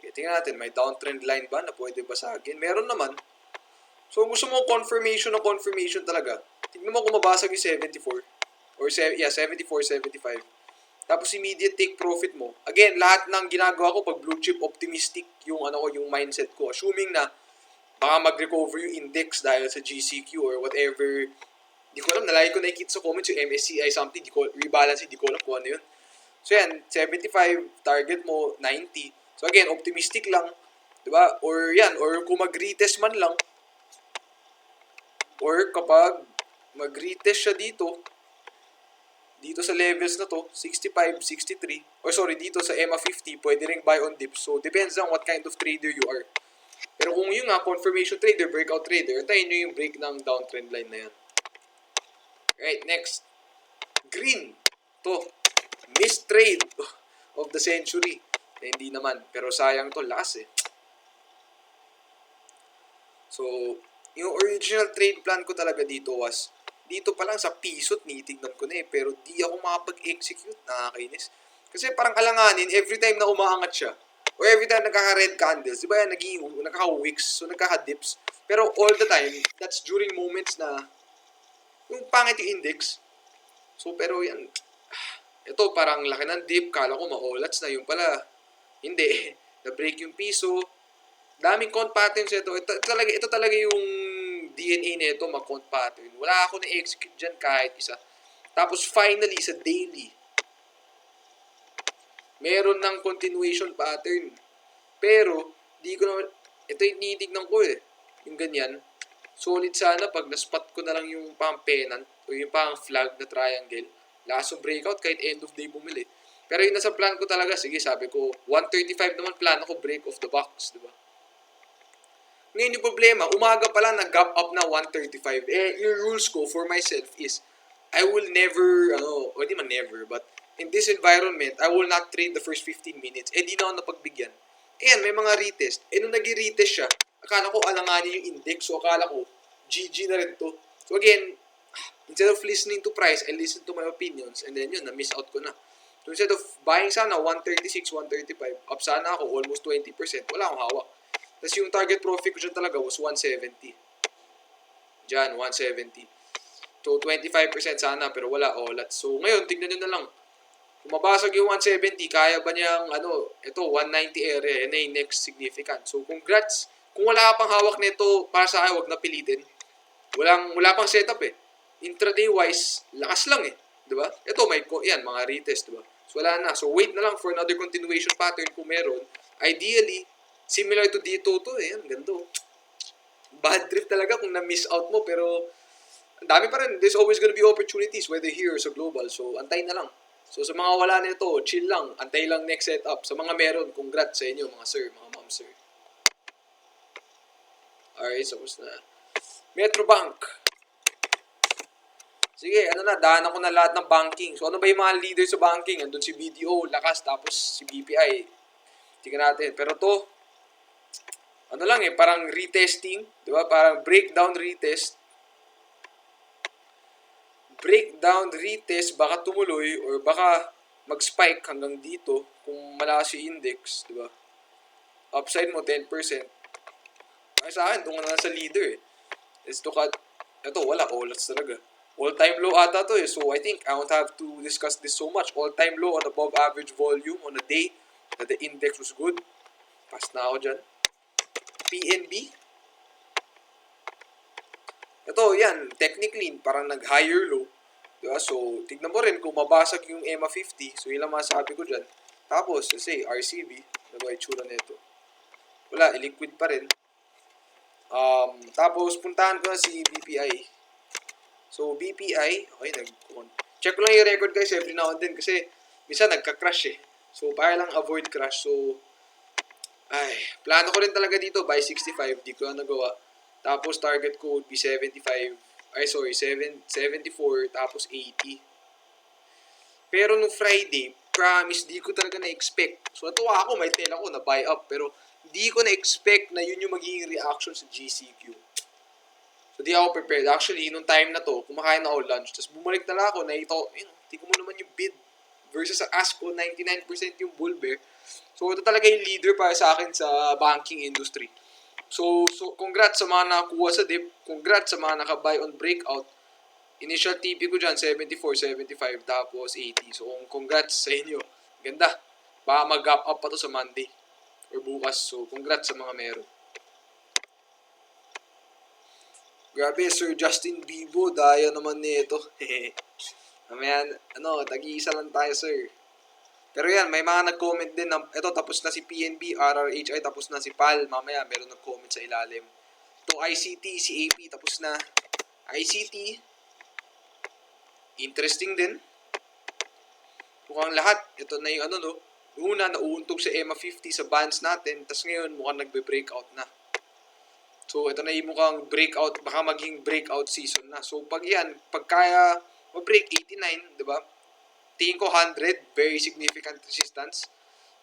A: Okay, tingnan natin, may downtrend line ba na pwede basagin? Meron naman. So, gusto mo confirmation talaga. Tignan mo kung mabasag yung 74. Or, 74, 75. Tapos immediate take profit mo. Again, lahat ng ginagawa ko pag blue chip optimistic yung yung mindset ko. Assuming na baka mag-recover yung index dahil sa GCQ or whatever. Di ko alam, nalagi ko nakikita sa comments yung MSCI something, rebalance, di ko alam kung ano yun. So yan, 75, target mo 90. So again, optimistic lang, 'di ba? Or kung mag-retest man lang. Or kapag mag-retest siya dito sa levels na to, 65, 63, or sorry, dito sa EMA 50, pwede ring buy on dips. So, depends on what kind of trader you are. Pero kung yun confirmation trader, breakout trader, antayin nyo yung break ng downtrend line na yan. Right, next. Green. To. Missed trade of the century. Hindi naman. Pero sayang to, lakas So, yung original trade plan ko talaga dito was, dito pa lang sa piso, tinitignan ko na pero di ako makapag-execute, nakakainis. Kasi parang alanganin, every time na umaangat siya, or every time nagkaka-red candles, di ba yan, nagkaka-wicks, so nagkaka-dips. Pero all the time, that's during moments na, yung pangit yung index. So, pero yan, ito parang laki ng dip, kala ko ma-olats na, yung pala, hindi, na-break yung piso, daming count patterns ito. Ito talaga yung DNA nito, mag-count pattern. Wala ako na-execute dyan kahit isa. Tapos finally, sa daily, Meron ng continuation pattern. Pero, di ko naman, ito yung tinitignan ko eh. Yung ganyan. Solid sana pag na-spot ko na lang yung pang pennant o yung pang flag na triangle. Laso breakout kahit end of day bumili. Pero yung nasa plan ko talaga, sige sabi ko, 135 naman plano ko break off the box, di ba? Ngayon yung problema, umaga pa lang nag-gap up na 135. Yung rules ko for myself is, I will never, o di man never, but in this environment, I will not trade the first 15 minutes. Di na ako napagbigyan. May mga retest. Nung nag-retest siya, akala ko alanganin yung index, so akala ko, GG na rin to. So again, instead of listening to price, I listen to my opinions, and then yun, na-miss out ko na. So instead of buying sana 136, 135, up sana ako almost 20%, wala akong hawak. Tapos yung target profit ko dyan talaga was 170. Diyan, 170. So 25% sana, pero wala olat. So ngayon, tignan nyo na lang. Kung mabasag yung 170, kaya ba niyang, ito, 190 area, yan na yung next significant. So congrats. Kung wala ka pang hawak nito, para sa akin, huwag na pilitin. Wala pang setup eh. Intraday wise, lakas lang eh. Diba? Ito, yan, mga retest, diba? So wala na. So wait na lang for another continuation pattern kung meron. Ideally, similar to dito to eh. Ang ganda. Bad trip talaga kung na-miss out mo, pero ang dami pa rin. There's always gonna be opportunities, whether here or sa global. So, antay na lang. So, sa mga wala nito, chill lang. Antay lang next setup. Sa mga meron, congrats sa inyo, mga sir, mga ma'am, sir. Alright, tapos na. Metrobank. Sige, daanan ko na lahat ng banking. So, ano ba yung mga leader sa banking? Andun si BDO, Lakas, tapos si BPI. Tingnan natin. Pero to, parang retesting. Diba? Parang breakdown retest. Breakdown retest, baka tumuloy or baka mag-spike hanggang dito kung malakas yung index, di ba? Upside mo 10%. Ay sa akin, doon ka na sa leader eh. Let's look at, ito wala, olats talaga. All-time low ata to eh. So I think I don't have to discuss this so much. All-time low on above average volume on a day that the index was good. Pass na ako dyan. PNB. Ito, yan, technically, parang nag-higher low. Diba? So, tignan mo rin kung mabasag yung EMA 50. So, yun lang masabi ko dyan. Tapos, say, RCB. Ano ba itsura nito? Wala, illiquid pa rin. Tapos, puntahan ko na si BPI. So, BPI, okay, check ko lang yung record guys every now and then kasi minsan nagka-crash eh. So, para lang avoid crash. So, plano ko rin talaga dito by 65. Di ko na nagawa. Tapos, target ko would be 74, tapos 80. Pero nung Friday, promise, di ko talaga na-expect. So, natuwa ako, may tela ko na buy up. Pero, di ko na-expect na yun yung magiging reaction sa GCQ. So, di ako prepared. Actually, nung time na to, kumakain na ako lunch. Tapos, bumalik na lang ako, tingnan mo naman yung bid versus sa ask ko, 99% yung bull bear. So, ito talaga yung leader para sa akin sa banking industry. So congrats sa mga nakakuha sa dip. Congrats sa mga nakabuy on breakout. Initial TP ko dyan, 74, 75, tapos 80. So, congrats sa inyo. Ganda. Baka mag-gap up pa to sa Monday. Or bukas. So, congrats sa mga meron. Grabe, Sir Justin Bieber. Daya naman nito. Mamaya, tag-iisa lang tayo, sir. Pero yan, may mga nag-comment din na, eto, tapos na si PNB, RRHI, tapos na si PAL. Mamaya, meron nag-comment sa ilalim. To ICT, si AP, tapos na. ICT, interesting din. Mukhang lahat, ito na yung una, nauuntog sa EMA 50 sa bands natin, tapos ngayon, mukhang nagbe-breakout na. So, ito na yung mukhang breakout, baka maging breakout season na. So, pag kaya mag-break 89, di ba? Tingin ko 100, very significant resistance.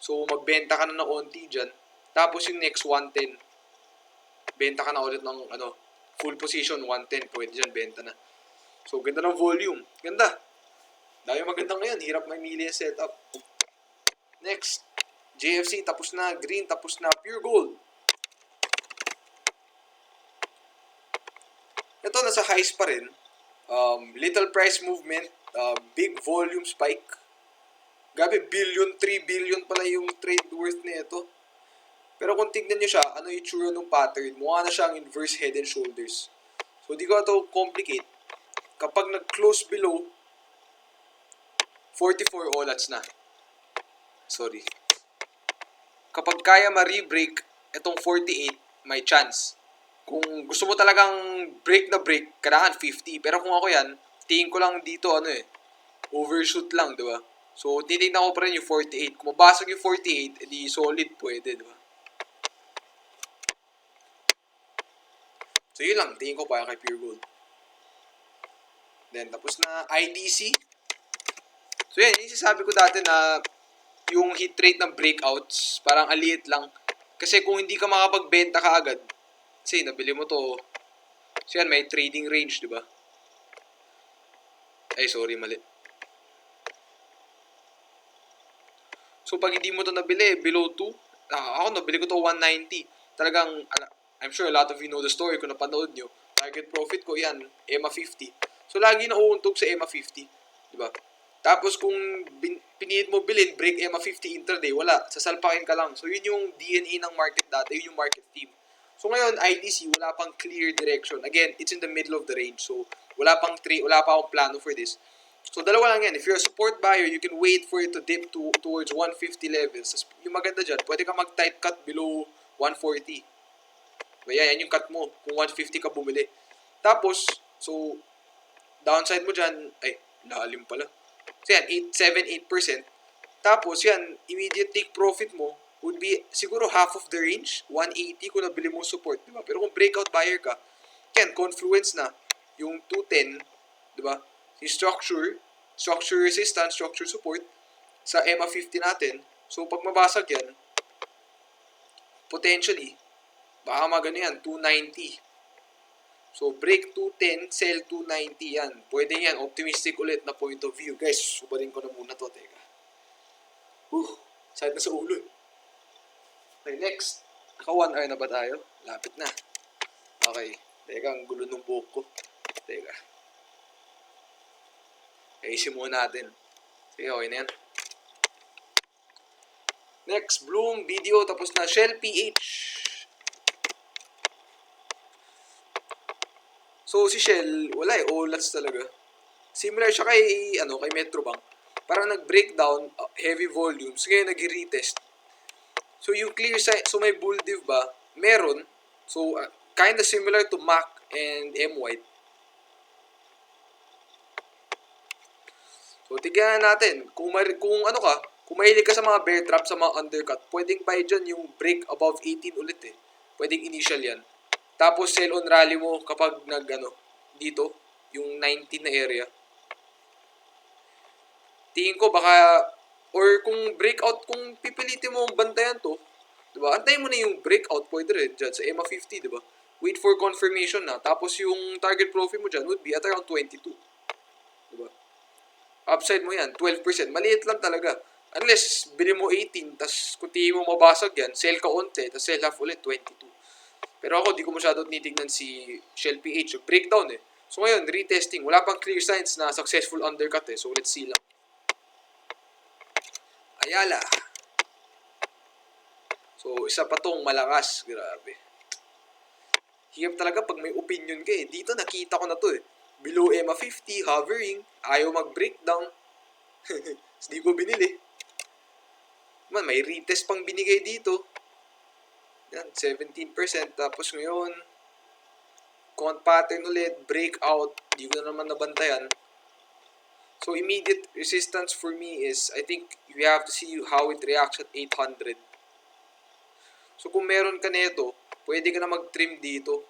A: So, magbenta ka na ng onti dyan. Tapos yung next 110, benta ka na ulit ng full position, 110, pwede dyan, benta na. So, ganda ng volume. Ganda. Dahil maganda ngayon, hirap mamili yung setup. Next, JFC, tapos na. Green, tapos na. Pure gold. Ito, nasa highs pa rin. Little price movement. Big volume spike. Gabi, 3 billion pala yung trade worth na ito. Pero kung tignan nyo siya, ano yung tsura ng pattern, mukha na siyang inverse head and shoulders. So, di ko ito complicate. Kapag nag-close below, 44 olats na. sorry. Kapag kaya ma-rebreak itong 48, may chance. Kung gusto mo talagang break na break, kailangan 50. Pero kung ako yan, tingin ko lang dito, overshoot lang, di ba? So, titignan ko pa rin yung 48. Kung mabasag yung 48, edi solid pwede, di ba? So, yun lang. Tingin ko pa kay Pure Gold. Then, tapos na IDC. So, yan. Yung sasabi ko dati na yung hit rate ng breakouts, parang aliit lang. Kasi kung hindi ka makapagbenta ka agad, kasi nabili mo to, so yan, may trading range, di ba? Ay, sorry, mali. So, pag hindi mo to nabili, below 2, ako nabili ko to 190. Talagang, I'm sure a lot of you know the story kung napanood nyo. Target profit ko, yan, EMA 50. So, lagi nauuntog sa EMA 50. Di ba? Tapos, kung pinilit mo bilhin, break EMA 50 intraday, wala. Sasalpakin ka lang. So, yun yung DNA ng market dati. Yun yung market theme. So, ngayon, IDC, wala pang clear direction. Again, it's in the middle of the range. So, wala pa akong plano for this. So, dalawa lang yan. If you're a support buyer, you can wait for it to dip towards 150 levels. Yung maganda dyan, pwede ka mag-tight cut below 140. Kaya yan yung cut mo. Kung 150 ka bumili. Tapos, so, downside mo dyan, ay, lalim pala. So, yan, 7-8%. Tapos, yan, immediate take profit mo would be siguro half of the range, 180 kung nabili mo support, di ba? Pero kung breakout buyer ka, yan, confluence na yung 210, di ba? Yung structure resistance, structure support sa EMA 50 natin. So, pag mabasag yan, potentially, baka magano yan, 290. So, break 210, sell 290 yan. Pwede yan, optimistic ulit na point of view. Guys, subarin ko na muna to, teka. Sakit na sa ulo. Okay, next. Naka 1 hour na ba tayo? Lapit na. Okay, teka, ang gulo ng buhok ko. Teka. Ayusin muna natin. Sige, okay na yan. Next, Bloom video. Tapos na, Shell PH. So, si Shell, wala olats talaga. Similar siya kay Metrobank. Parang nag-breakdown, heavy volumes. Ngayon, nag-retest. So, yung clear side, so may bull div ba? Meron. So, kinda similar to MAC and M-White. So, tignan natin. Kung mahilig ka sa mga bear trap, sa mga undercut, pwedeng buy dyan yung break above 18 ulit eh. Pwedeng initial yan. Tapos, sell on rally mo kapag dito, yung 19 na area. Tingin ko baka, or kung breakout, kung pipilitin mo ang bantayan to, diba? Antayin mo na yung breakout, pwede rin dyan sa EMA 50, diba? Wait for confirmation na. Tapos yung target profit mo dyan would be at around 22. Diba? Upside mo yan, 12%. Maliit lang talaga. Unless, bili mo 18, tas kung tingin mo mabasag yan, sell ka onte, tas sell half ulit, 22. Pero ako, di ko masyado tinitignan si Shell PH. Breakdown eh. So ngayon, retesting. Wala pang clear signs na successful undercut eh. So let's see lang. Ayala. So, isa pa tong malakas. Grabe. Hirap talaga pag may opinion ka eh. Dito nakita ko na to eh. Below EMA 50, hovering. Ayaw mag-breakdown. Hindi ko binili. Man, may retest pang binigay dito. Yan, 17%. Tapos ngayon, count pattern ulit, breakout. Hindi ko na naman nabantayan. So, immediate resistance for me is, I think, you have to see how it reacts at 800. So, kung meron ka nito, pwede ka na mag-trim dito.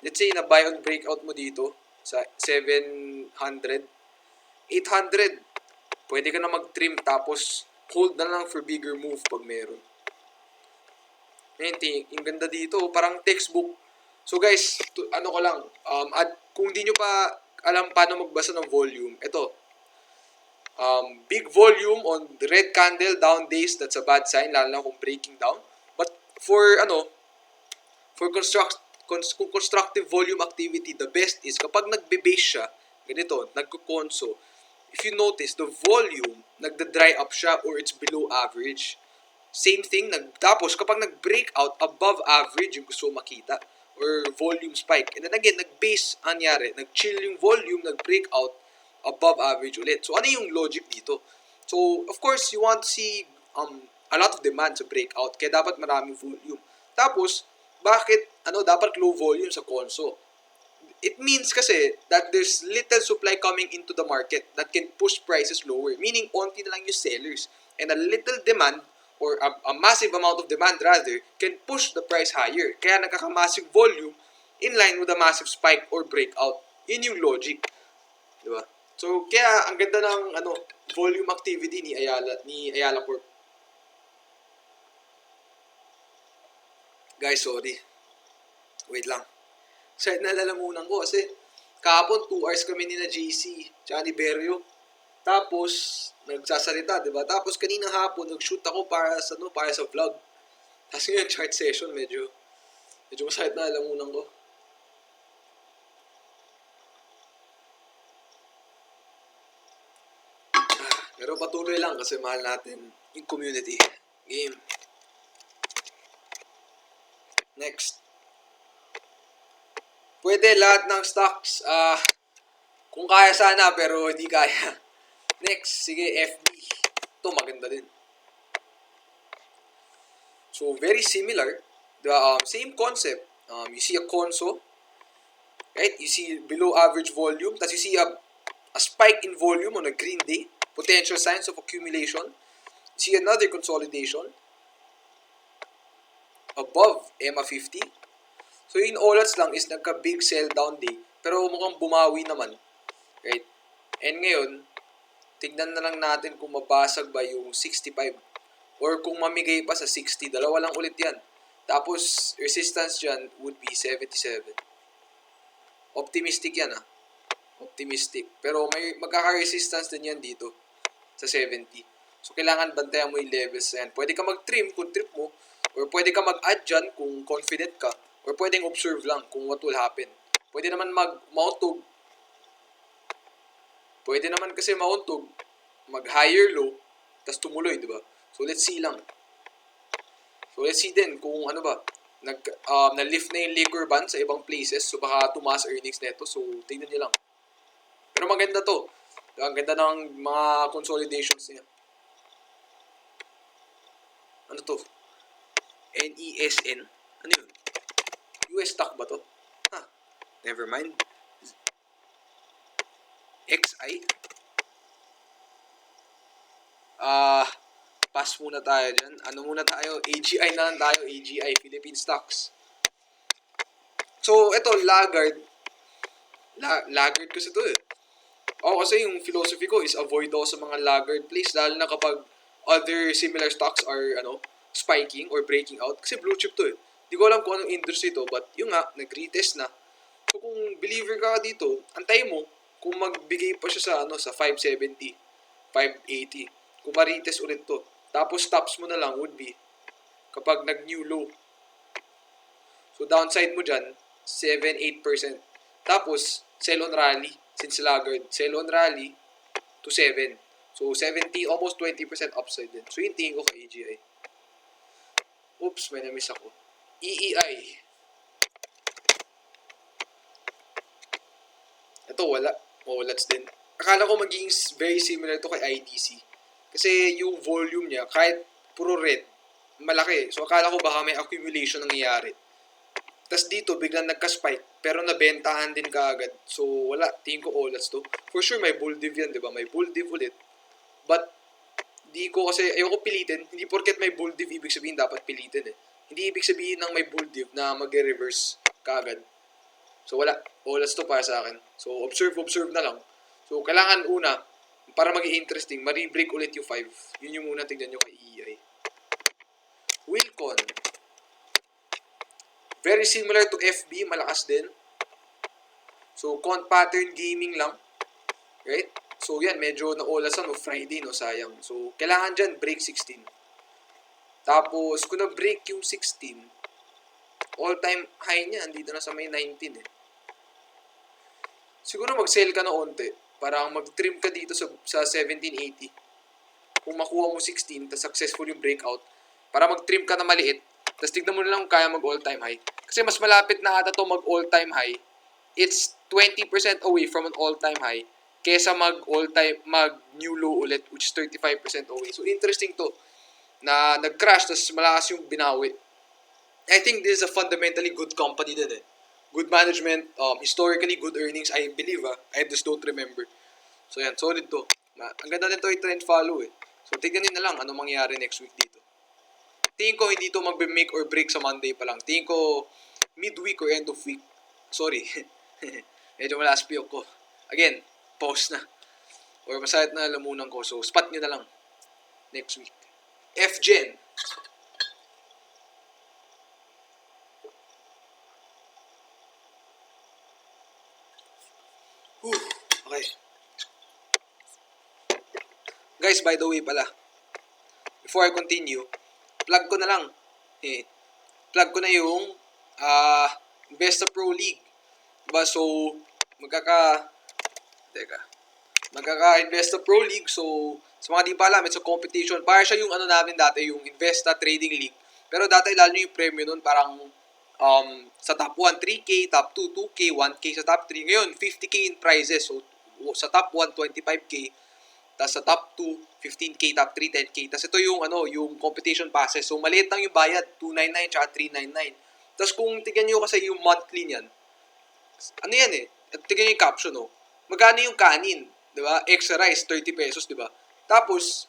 A: Let's say, na-buy on breakout mo dito sa 700. 800. Pwede ka na mag-trim tapos hold na lang for bigger move pag meron. Ngayon, yung ganda dito, parang textbook. So, guys, ko lang, kung di nyo pa alam paano magbasa ng volume, ito. Big volume on the red candle down days, that's a bad sign, lalo na kung breaking down. But for constructive volume activity, the best is kapag nagbe-base siya, ganito, nagko-conso, if you notice, the volume, nagda-dry up siya or it's below average. Same thing, tapos kapag nag-break out above average yung gusto makita, or volume spike. And then again, nag-base, anyari, nag-chill yung volume, nag-break out above average ulit. So, ano yung logic dito? So, of course, you want to see a lot of demand sa breakout. Kaya dapat maraming volume. Tapos, bakit dapat low volume sa conso? It means kasi that there's little supply coming into the market that can push prices lower. Meaning, onti na lang yung sellers. And a little demand, or a massive amount of demand rather, can push the price higher. Kaya nagkaka-massive volume in line with a massive spike or breakout. Yun yung logic. Diba? So, kaya ang ganda ng volume activity ni Ayala Corp. Guys, sorry. Wait lang. Side na lalamunan ko kasi kahapon 2 hours kami ni na JC tsaka ni Berio. Tapos nagsasalita, 'di ba? Tapos kaninang hapon nag-shoot ako para sa vlog. Tapos ngayon chart session medyo masakit na lalamunan ko. Pero patuloy lang kasi mahal natin yung community. Game. Next. Pwede lahat ng stocks. Kung kaya sana pero hindi kaya. Next. Sige, FB. Ito maganda din. So, very similar. The same concept. You see a conso. Right? You see below average volume. Tapos you see a spike in volume on a green day. Potential signs of accumulation. You see another consolidation above EMA 50. So, yung all-outs lang is nagka-big sell down day. Pero mukhang bumawi naman. Right? And ngayon, tignan na lang natin kung mabasag ba yung 65. Or kung mamigay pa sa 60. Dalawa lang ulit yan. Tapos, resistance dyan would be 77. Optimistic yan Optimistic. Pero may magkaka-resistance din yan dito sa 70. So, kailangan bantayan mo yung levels yan. Pwede ka mag-trim kung trip mo. Or pwede ka mag-add dyan kung confident ka. Or pwedeng observe lang kung what will happen. Pwede naman mag-mountog. Pwede naman kasi mauntog, mag-higher low, tas tumuloy, di ba? So, let's see lang. So, let's see din kung na-lift na yung liquor ban sa ibang places. So, baka tumaas earnings neto. So, tingnan nyo lang. Pero maganda to. Ang ganda ng mga consolidations niya. Ano to? NESN? Ano yun? US stock ba to? Never mind. XI? Pass muna tayo dyan. Ano muna tayo? AGI na lang tayo. AGI, Philippine Stocks. So, ito, laggard. Laggard kasi to kasi yung philosophy ko is avoid ako sa mga laggard plays. Lalo na kapag other similar stocks are, spiking or breaking out. Kasi blue chip to Di ko alam kung anong industry to, but yung nag-retest na. So, kung believer ka dito, antay mo kung magbigay pa siya sa 570, 580. Kung ma-retest ulit to. Tapos, stops mo na lang would be kapag nag-new low. So, downside mo dyan, 7-8%. Tapos, sell on rally, since laggard. Sell on rally to 7. So, 70, almost 20% upside din. So, yung tingin ko kay AGI. Oops, may na-miss ako. EEI. Ito, wala. Let's din. Akala ko magiging very similar to kay IDC. Kasi yung volume niya, kahit puro red, malaki. So, akala ko baka may accumulation nangyayari. Tapos dito, biglang nagka-spike. Pero nabentahan din kaagad. So, wala. Tingin ko all-outs to. For sure, may bull div yan, diba? May bull div ulit. But, di ko kasi, ayoko pilitin. Hindi porket may bull div, ibig sabihin dapat pilitin Hindi ibig sabihin ng may bull div na mag-reverse kaagad. So, wala. All-outs to para sa akin. So, observe na lang. So, kailangan una, para maging interesting, ma-rebreak ulit yung 5. Yun yung muna tingnan nyo kay EEI. Wilcon. Very similar to FB, malakas din. So, pattern gaming lang. Right? So, yan, medyo na-all-outs Friday, sayang. So, kailangan dyan, break 16. Tapos, kung na-break yung 16, all-time high niya, andito na sa may 19 Siguro mag-sell ka na onte. Para mag-trim ka dito sa 1780. Kung makuha mo 16, tapos successful yung breakout. Para mag-trim ka na maliit. Tapos tignan mo na lang kung kaya mag-all-time high. Kasi mas malapit na ata to mag-all-time high. It's 20% away from an all-time high. Kesa mag-new low ulit, which is 35% away. So, interesting to. na nag-crash, tapos malakas yung binawi. I think this is a fundamentally good company din eh. Good management, historically good earnings, I believe I just don't remember. So yan, solid to. Ang ganda nito i-trend follow eh. So tignan nyo na lang ano mangyayari next week dito. Tingin ko hindi to magbe-make or break sa Monday pa lang. Tingin ko midweek or end of week. Sorry. Medyo malakas piyok ko. Again, pause na. Or masayat na lamunan ko. So spot nyo na lang next week. FGen. Okay. Guys, by the way pala, before I continue, plug ko na lang. Plug ko na yung Investa Pro League. Diba? So, magkaka-Investa Pro League. So, sa mga di pa alam, it's a competition. Para siya yung ano namin dati, yung Investa Trading League. Pero dati lalo yung premium nun, parang sa top 1, 3K, top 2, 2K, 1K sa top 3. Ngayon, 50K in prizes. So, sa top 1, 25K. Tapos sa top 2, 15K, top 3, 10K. Tapos ito yung, yung competition passes. So, maliit lang yung bayad. 299 tsaka 399. Tapos kung tignan nyo kasi yung monthly niyan, ano yan eh? At tignan nyo yung caption, magkano yung kanin? Diba? Extra rice, 30 pesos, diba? Tapos,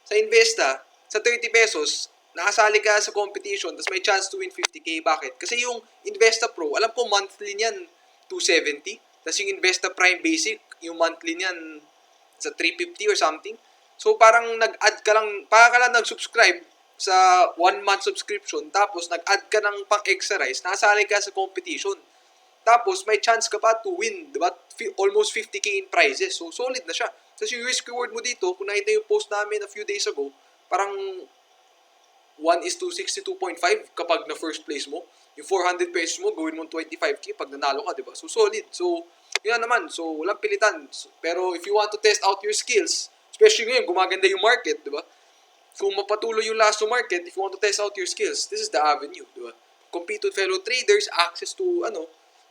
A: sa Investa, sa 30 pesos, nakasali ka sa competition, tapos may chance to win 50K. Bakit? Kasi yung Investa Pro, alam ko monthly niyan, 270. Tapos yung Investa Prime Basic, yung monthly niyan, sa 350 or something. So, parang nag-add ka lang, para ka lang nag-subscribe sa 1-month subscription, tapos nag-add ka ng pang-extra rice, nakasali ka sa competition. Tapos, may chance ka pa to win, diba? Almost 50K in prizes. So, solid na siya. Tapos yung risk reward mo dito, kung nakita yung post namin a few days ago, parang 1:62.5 kapag na first place mo. Yung 400 pesos mo, gawin mo 25K pag nanalo ka, diba? So, solid. So, yun naman. So, walang pilitan. Pero, if you want to test out your skills, especially ngayon, gumaganda yung market, diba? Kung mapatuloy yung last to market, if you want to test out your skills, this is the avenue, diba? Compete with fellow traders, access to,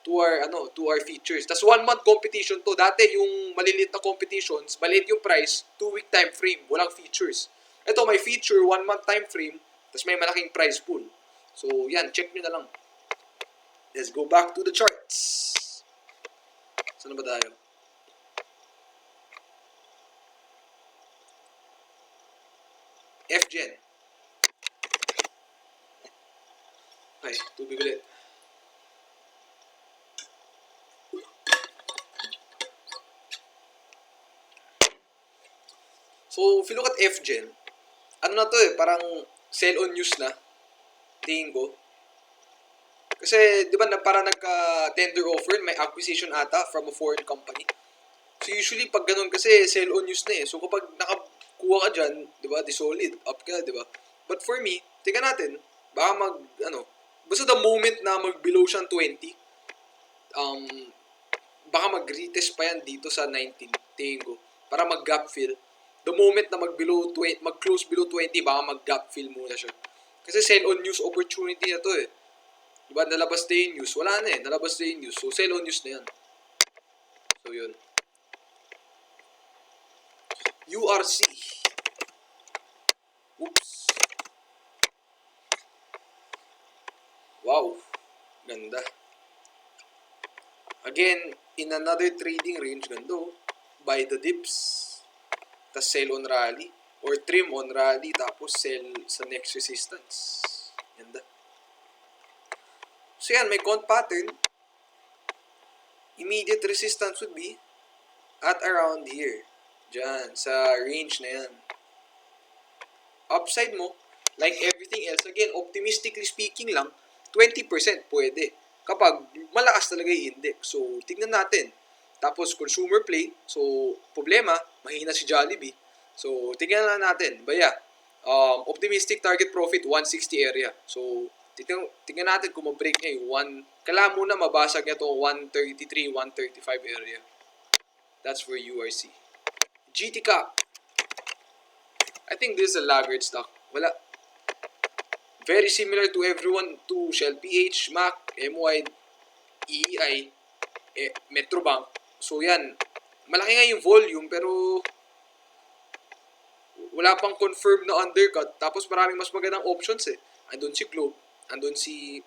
A: to our features. Tas 1-month competition to. Dati yung maliliit na competitions, maliit yung price, 2-week time frame, walang features. Ito may feature, 1-month time frame, tas may malaking prize pool. So, yan, check nyo na lang. Let's go back to the charts. Saan ba tayo? FGen. Okay, tubig ulit. So, if you look at FGen, ano na to parang sell on news na, tingin ko. Kasi, di ba, parang nagka-tender offer, may acquisition ata from a foreign company. So, usually, pag ganun kasi, sell on news na So, kapag nakakuha ka dyan, di ba, di solid, up ka, di ba? But for me, tingnan natin, baka basta the moment na mag-below siyang 20, baka mag-retest pa yan dito sa 19, tingin ko, para mag-gap fill. The moment na mag-close below 20, baka mag-gap fill muna siya. Kasi sell on news opportunity na to Diba, nalabas na yung news. Wala na nalabas na yung news. So, sell on news na yan. So, yun. URC. Oops. Wow. Ganda. Again, in another trading range, ganda buy the dips. Tapos sell on rally. Or trim on rally. Tapos sell sa next resistance. Ganda. So yan, may count pattern. Immediate resistance would be at around here. Diyan, sa range na yan. Upside mo, like everything else, again, optimistically speaking lang, 20% pwede. Kapag malakas talaga yung index. So, tignan natin. Tapos, consumer play. So, problema, mahina si Jollibee. So, tignan na natin. But yeah, optimistic target profit, 160 area. So, tingnan natin kung ma-break niya yung kailangan muna mabasag niya itong 133, 135 area. That's for URC. GT Cap. I think this is a laggard stock. Wala. Very similar to everyone, to Shell PH, MAC, MY, EEI, Metrobank. So yan. Malaki nga yung volume pero wala pang confirmed na undercut. Tapos maraming mas magandang options eh. Andun si Globe, andun si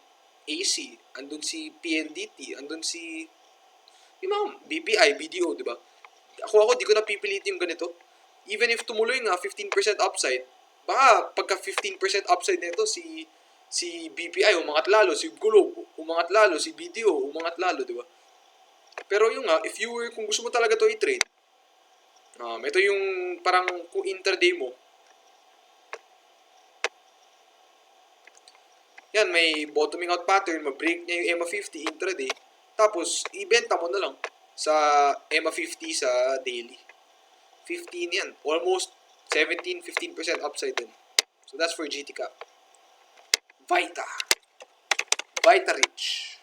A: AC, andun si PNDT, andun si yung mga BPI, BDO, di ba? Ako, di ko napipilitin yung ganito. Even if tumuloy nga 15% upside, baka pagka 15% upside nito si BPI umangat lalo, si Globe umangat lalo, si BDO umangat lalo, di ba? Pero yung nga, if you were, kung gusto mo talaga to i-trade, ito yung parang kung intraday mo, yan, may bottoming out pattern, mag-break niya yung EMA50 intraday, tapos ibenta mo na lang sa EMA50 sa daily. 15 yan. Almost 17-15% upside din. So that's for GT Cap. Vita Rich.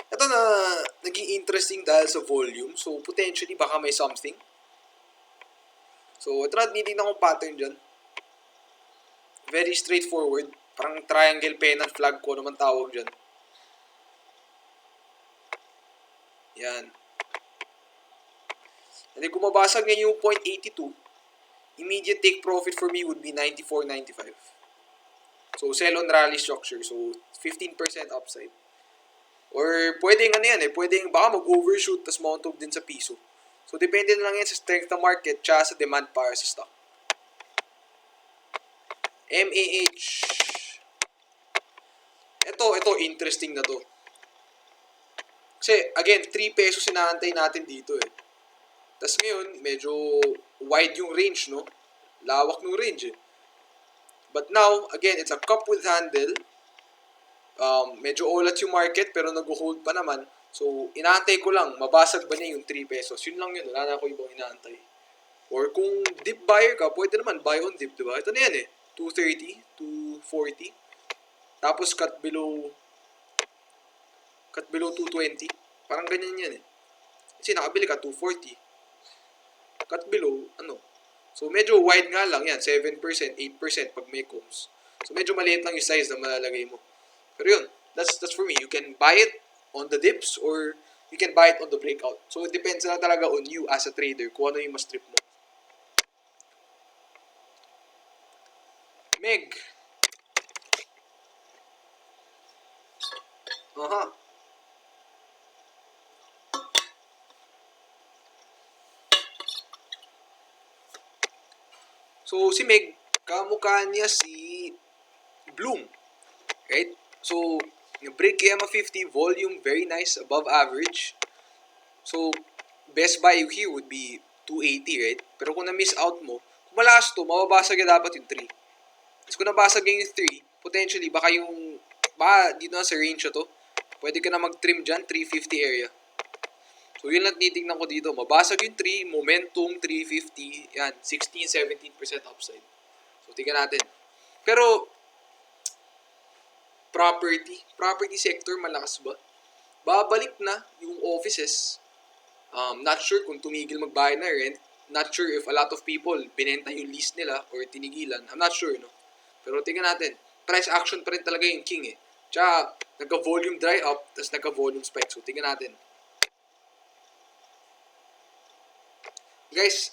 A: Ito na naging interesting dahil sa volume. So potentially baka may something. So ito na tinitingnan kong pattern dyan. Very straightforward. Parang triangle pennant flag ko naman tawag dyan. Yan. And then kung mabasag niya yung 0.82, immediate take profit for me would be 94.95. So sell on rally structure. So 15% upside. Or pwedeng ano yan eh, pwedeng baka mag-overshoot tas mauntog din sa piso. So depende na lang yan sa strength ng market tsaka sa demand para sa stock. MAH. Ito interesting na to. Kasi again, 3 pesos inaantay natin dito eh. Tas ngayon, medyo wide yung range, no? Lawak ng range eh. But now, again, it's a cup with handle. Medyo olat yung market pero nag-hold pa naman. So, inaantay ko lang, mabasag ba niya yung 3 pesos? Yun lang yun, wala na ako ibang inaantay. Or kung dip buyer ka, pwede naman buy on dip, diba? Ito na yan eh, 230, 240. Tapos cut below 220. Parang ganyan yan eh. Kasi nakabili ka 240. Cut below, So, medyo wide nga lang yan, 7%, 8% pag may combs. So, medyo maliit lang yung size na malalagay mo. Pero yun, that's for me. You can buy it on the dips or you can buy it on the breakout. So, it depends na talaga on you as a trader kung ano yung mas trip mo. Meg. So, si Meg, kamukha niya si Bloom. Right? So, yung break EMA 50, volume, very nice, above average. So, best buy here would be 280, right? Pero kung na-miss out mo, kung malakas to, mababasag na dapat yung 3. Tapos kung nabasag yung 3, potentially, baka dito na sa range na to, pwede ka na mag-trim dyan, 350 area. So, yun lang titignan ko dito. Mabasag yung 3, momentum, 350, yan, 16-17% upside. So, tingnan natin. Pero, property sector, malakas ba? Babalik na yung offices. Not sure kung tumigil magbayad na rent. Not sure if a lot of people binenta yung lease nila or tinigilan. I'm not sure, no? Pero tingnan natin. Price action pa rin talaga yung king eh. Tsaka, nagka-volume dry up, tapos nagka-volume spike. So, tingnan natin. Guys,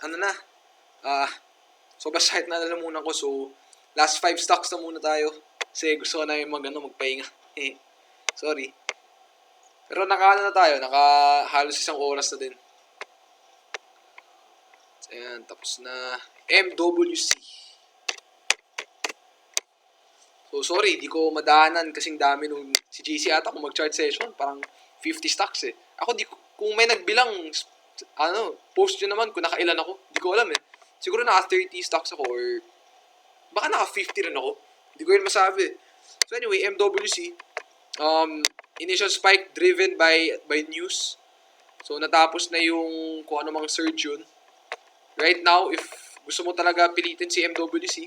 A: so basahit na nalamunan ko. So, last 5 stocks na muna tayo. Kasi gusto ko na yung magpahinga. Sorry. Pero na tayo. Halos isang oras na din. Ayan, tapos na. MWC. So, sorry, di ko madaanan kasing dami nung si JC ata kung mag-chart session. Parang 50 stocks eh. Ako, kung may nagbilang, post nyo naman kung nakailan ako. Di ko alam eh. Siguro naka 30 stocks ako or baka naka 50 rin ako. Hindi ko yun masabi. So anyway, MWC, initial spike driven by news. So natapos na yung kung ano mang surge yun. Right now, if gusto mo talaga pilitin si MWC,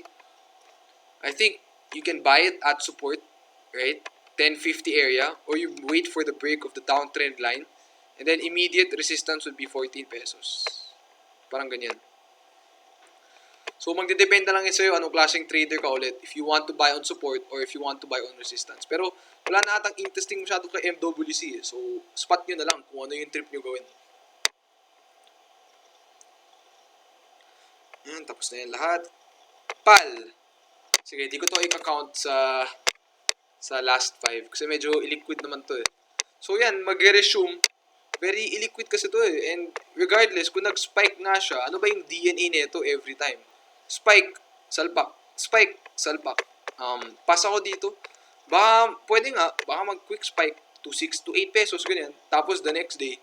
A: I think you can buy it at support, right? 1050 area, or you wait for the break of the downtrend line, and then immediate resistance would be 14 pesos. Parang ganyan. So, magdedepende lang yun sa'yo anong klaseng trader ka ulit. If you want to buy on support or if you want to buy on resistance. Pero, wala na atang interesting masyado kay MWC eh. So, spot nyo na lang kung ano yung trip nyo gawin. Yan, tapos na yan lahat. Pal! Sige, di ko to i-count sa last 5 kasi medyo illiquid naman to eh. So yan, mag-resume. Very illiquid kasi to eh. And regardless, kung nag-spike nga siya, ano ba yung DNA nito every time? Spike, salpak. Spike, salpak. Pass ako dito. Baka, pwede nga, baka mag-quick spike to 6 to 8 pesos, ganyan. Tapos the next day,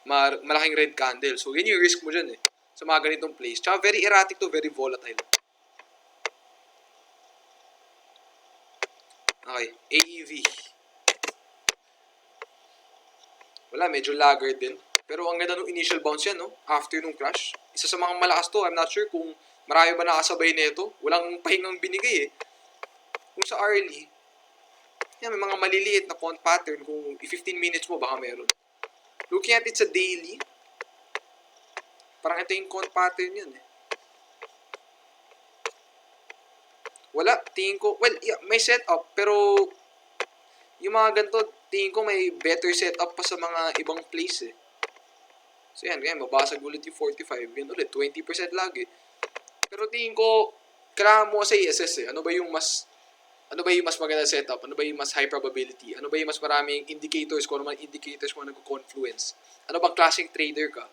A: malaking red candle. So, yun yung risk mo dyan eh. Sa mga ganitong plays. Tsaka very erratic to, very volatile. Okay, AEV. Wala, medyo laggard din. Pero ang ganda nung initial bounce yan, no? After nung crash. Isa sa mga malakas to. I'm not sure kung marami ba nakasabay nito. Walang pahingang binigay eh. Kung sa early, yan, may mga maliliit na count pattern. Kung 15 minutes mo, baka meron. Looking at it sa daily, parang ito yung count pattern yan eh. Wala, tingin ko, well, yeah, may setup, pero yung mga ganito, tingin ko may better setup pa sa mga ibang place eh. So yan, kaya mabasag ulit yung 45, yun ulit, 20% lagi. Pero tingin ko, kailangan mo sa i-assess eh. Ano ba yung mas maganda setup? Ano ba yung mas high probability? Ano ba yung mas maraming indicators? Kung ano man indicators mo nag-confluence? Ano bang klaseng trader ka?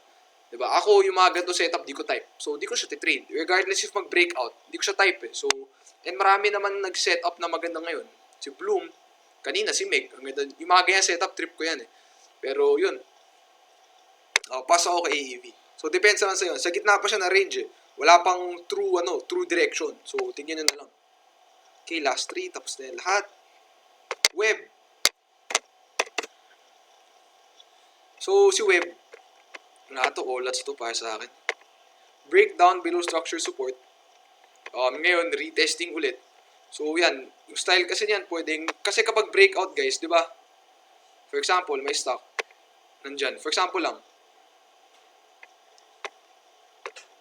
A: Diba? Ako, yung mga ganito setup, di ko type. So, di ko siya trade. Regardless if mag-breakout, di ko siya type eh. So, and marami naman nag-setup na maganda ngayon. Si Bloom, kanina si Meg. Ang ganda. Yung mga ganyan setup, trip ko yan eh. Pero, yun. Pass ako kay AEV. So, depends naman sa'yo. Sa gitna pa siya na range eh. Wala pang true direction. So, tingnan nyo na lang. Okay, last 3. Tapos na yan lahat. Web. So, si Web, wala to, olats to para sa akin. Breakdown below structure support. Ngayon, retesting ulit. So, yan. Yung style kasi niyan, pwedeng, kasi kapag breakout guys, di ba? For example, may stock. Nandyan. For example lang.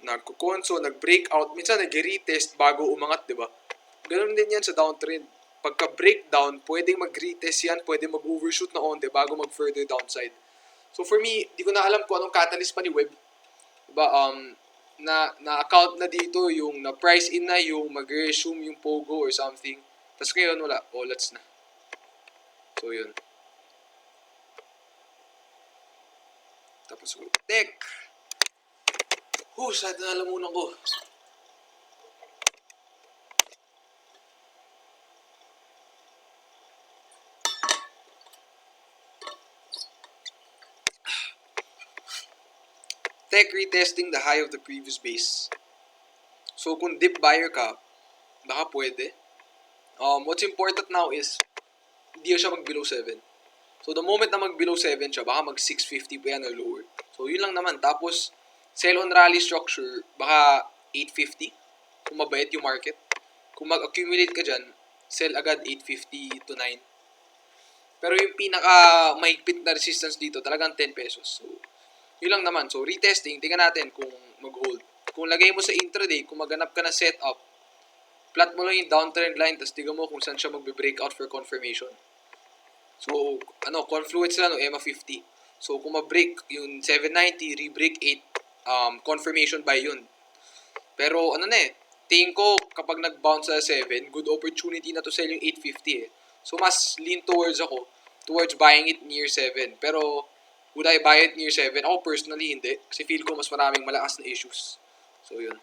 A: Nagkukonso, nag-breakout. Minsan, nag-retest bago umangat, di ba? Ganun din yan sa downtrend. Pagka-breakdown, pwedeng mag-retest yan, pwedeng mag-overshoot na onte bago mag-further downside. So for me, di ko na alam kung anong catalyst pa ni Web. Diba, na-account na dito yung na-price in na yung mag-resume yung Pogo or something. Tapos ngayon, wala. Olats na. So yun. Tapos tech. Sad na lalamunan ko. Tech retesting the high of the previous base. So, kung dip buyer ka, baka pwede. What's important now is, hindi siya mag-below 7. So, the moment na mag-below 7 siya, baka mag-650 pa yan or lower. So, yun lang naman. Tapos, sell on rally structure, baka 850. Kung mabait yung market. Kung mag-accumulate ka dyan, sell agad 850 to 9. Pero yung pinaka-mahigpit na resistance dito, talagang 10 pesos. So, yun lang naman. So, retesting, tingnan natin kung mag-hold. Kung lagay mo sa intraday, kung maghanap ka na setup, plot mo lang yung downtrend line, tapos tingnan mo kung saan siya magbe-breakout for confirmation. So, confluence lang, EMA 50. So, kung ma-break yung 790, re-break 8, confirmation buy yun. Pero, tingin ko, kapag nag-bounce sa 7, good opportunity na to sell yung 850 eh. So, mas lean towards buying it near 7. Pero, would I buy it near 7? Ako personally, hindi. Kasi feel ko mas maraming malakas na issues. So, yun.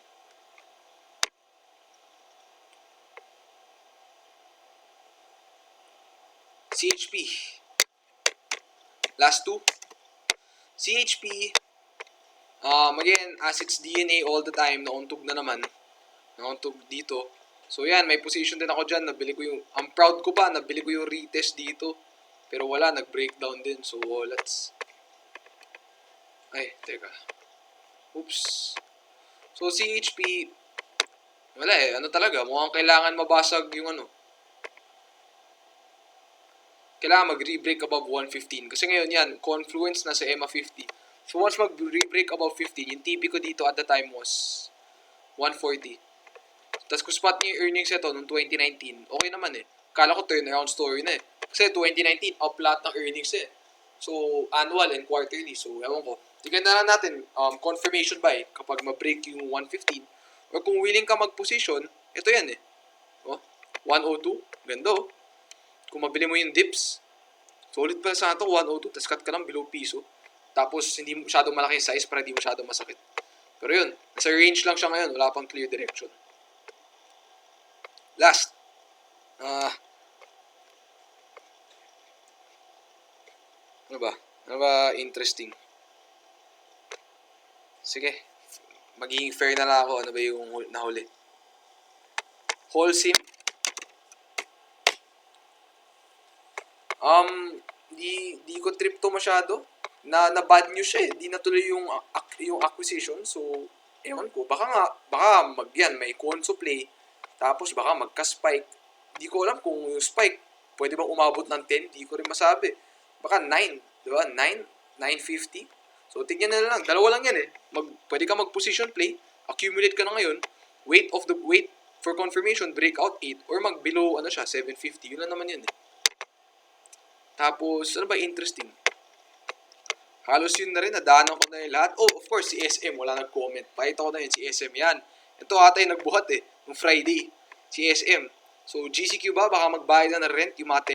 A: CHP. Last 2. CHP. Again, assets DNA all the time. Nauntog na naman. Nauntog dito. So, yan. May position din ako dyan. I'm proud ko pa. Nabili ko yung retest dito. Pero wala. Nag-breakdown din. So, teka. Oops. So, CHP, wala eh. Talaga, mukhang kailangan mabasag yung Kailangan mag-rebreak above 115. Kasi ngayon yan, confluence na sa EMA 50. So, once mag-rebreak above 15, yung TP ko dito at the time was 140. Tapos kung spot niyo yung earnings ito noong 2019, okay naman eh. Kala ko turnaround story na eh. Kasi 2019, up lahat ng earnings eh. So, annual and quarterly. So, ewan ko. Tignan na lang natin, confirmation buy kapag ma-break yung 115. Or kung willing ka mag-position, ito yan eh. Oh, 102. Ganda oh. Kung mabili mo yung dips, solid pala sa ito, 102. Tapos cut ka lang below piso. Tapos hindi masyadong malaki yung size para hindi masyadong masakit. Pero yun, nasa range lang siya ngayon. Wala pang clear direction. Last. Ano ba? Ano ba interesting? Sige. Magiging fair na lang ako. Ano ba yung nahuli? Holcim. Di ko trip to masyado. Na bad news siya eh. Di natuloy yung acquisition. So, ewan ko. Baka may conso play. Tapos baka magka-spike. Di ko alam kung yung spike pwede bang umabot ng 10. Di ko rin masabi. Baka 9. Diba? 950. So, tignan na lang. Dalawa lang yan eh. Pwede ka mag-position play. Accumulate ka na ngayon. Wait for confirmation. Breakout 8. Or mag-below, 750. Yun lang naman yun eh. Tapos, ano ba interesting? Halos yun na rin. Nadaanan ko na yung lahat. Oh, of course, si SM. Wala nag-comment. Pakita ko na yun. Si SM yan. Ito ata yung nagbuhat eh. Nung Friday. Si SM. So, GCQ ba? Baka magbayad na ng rent yung mga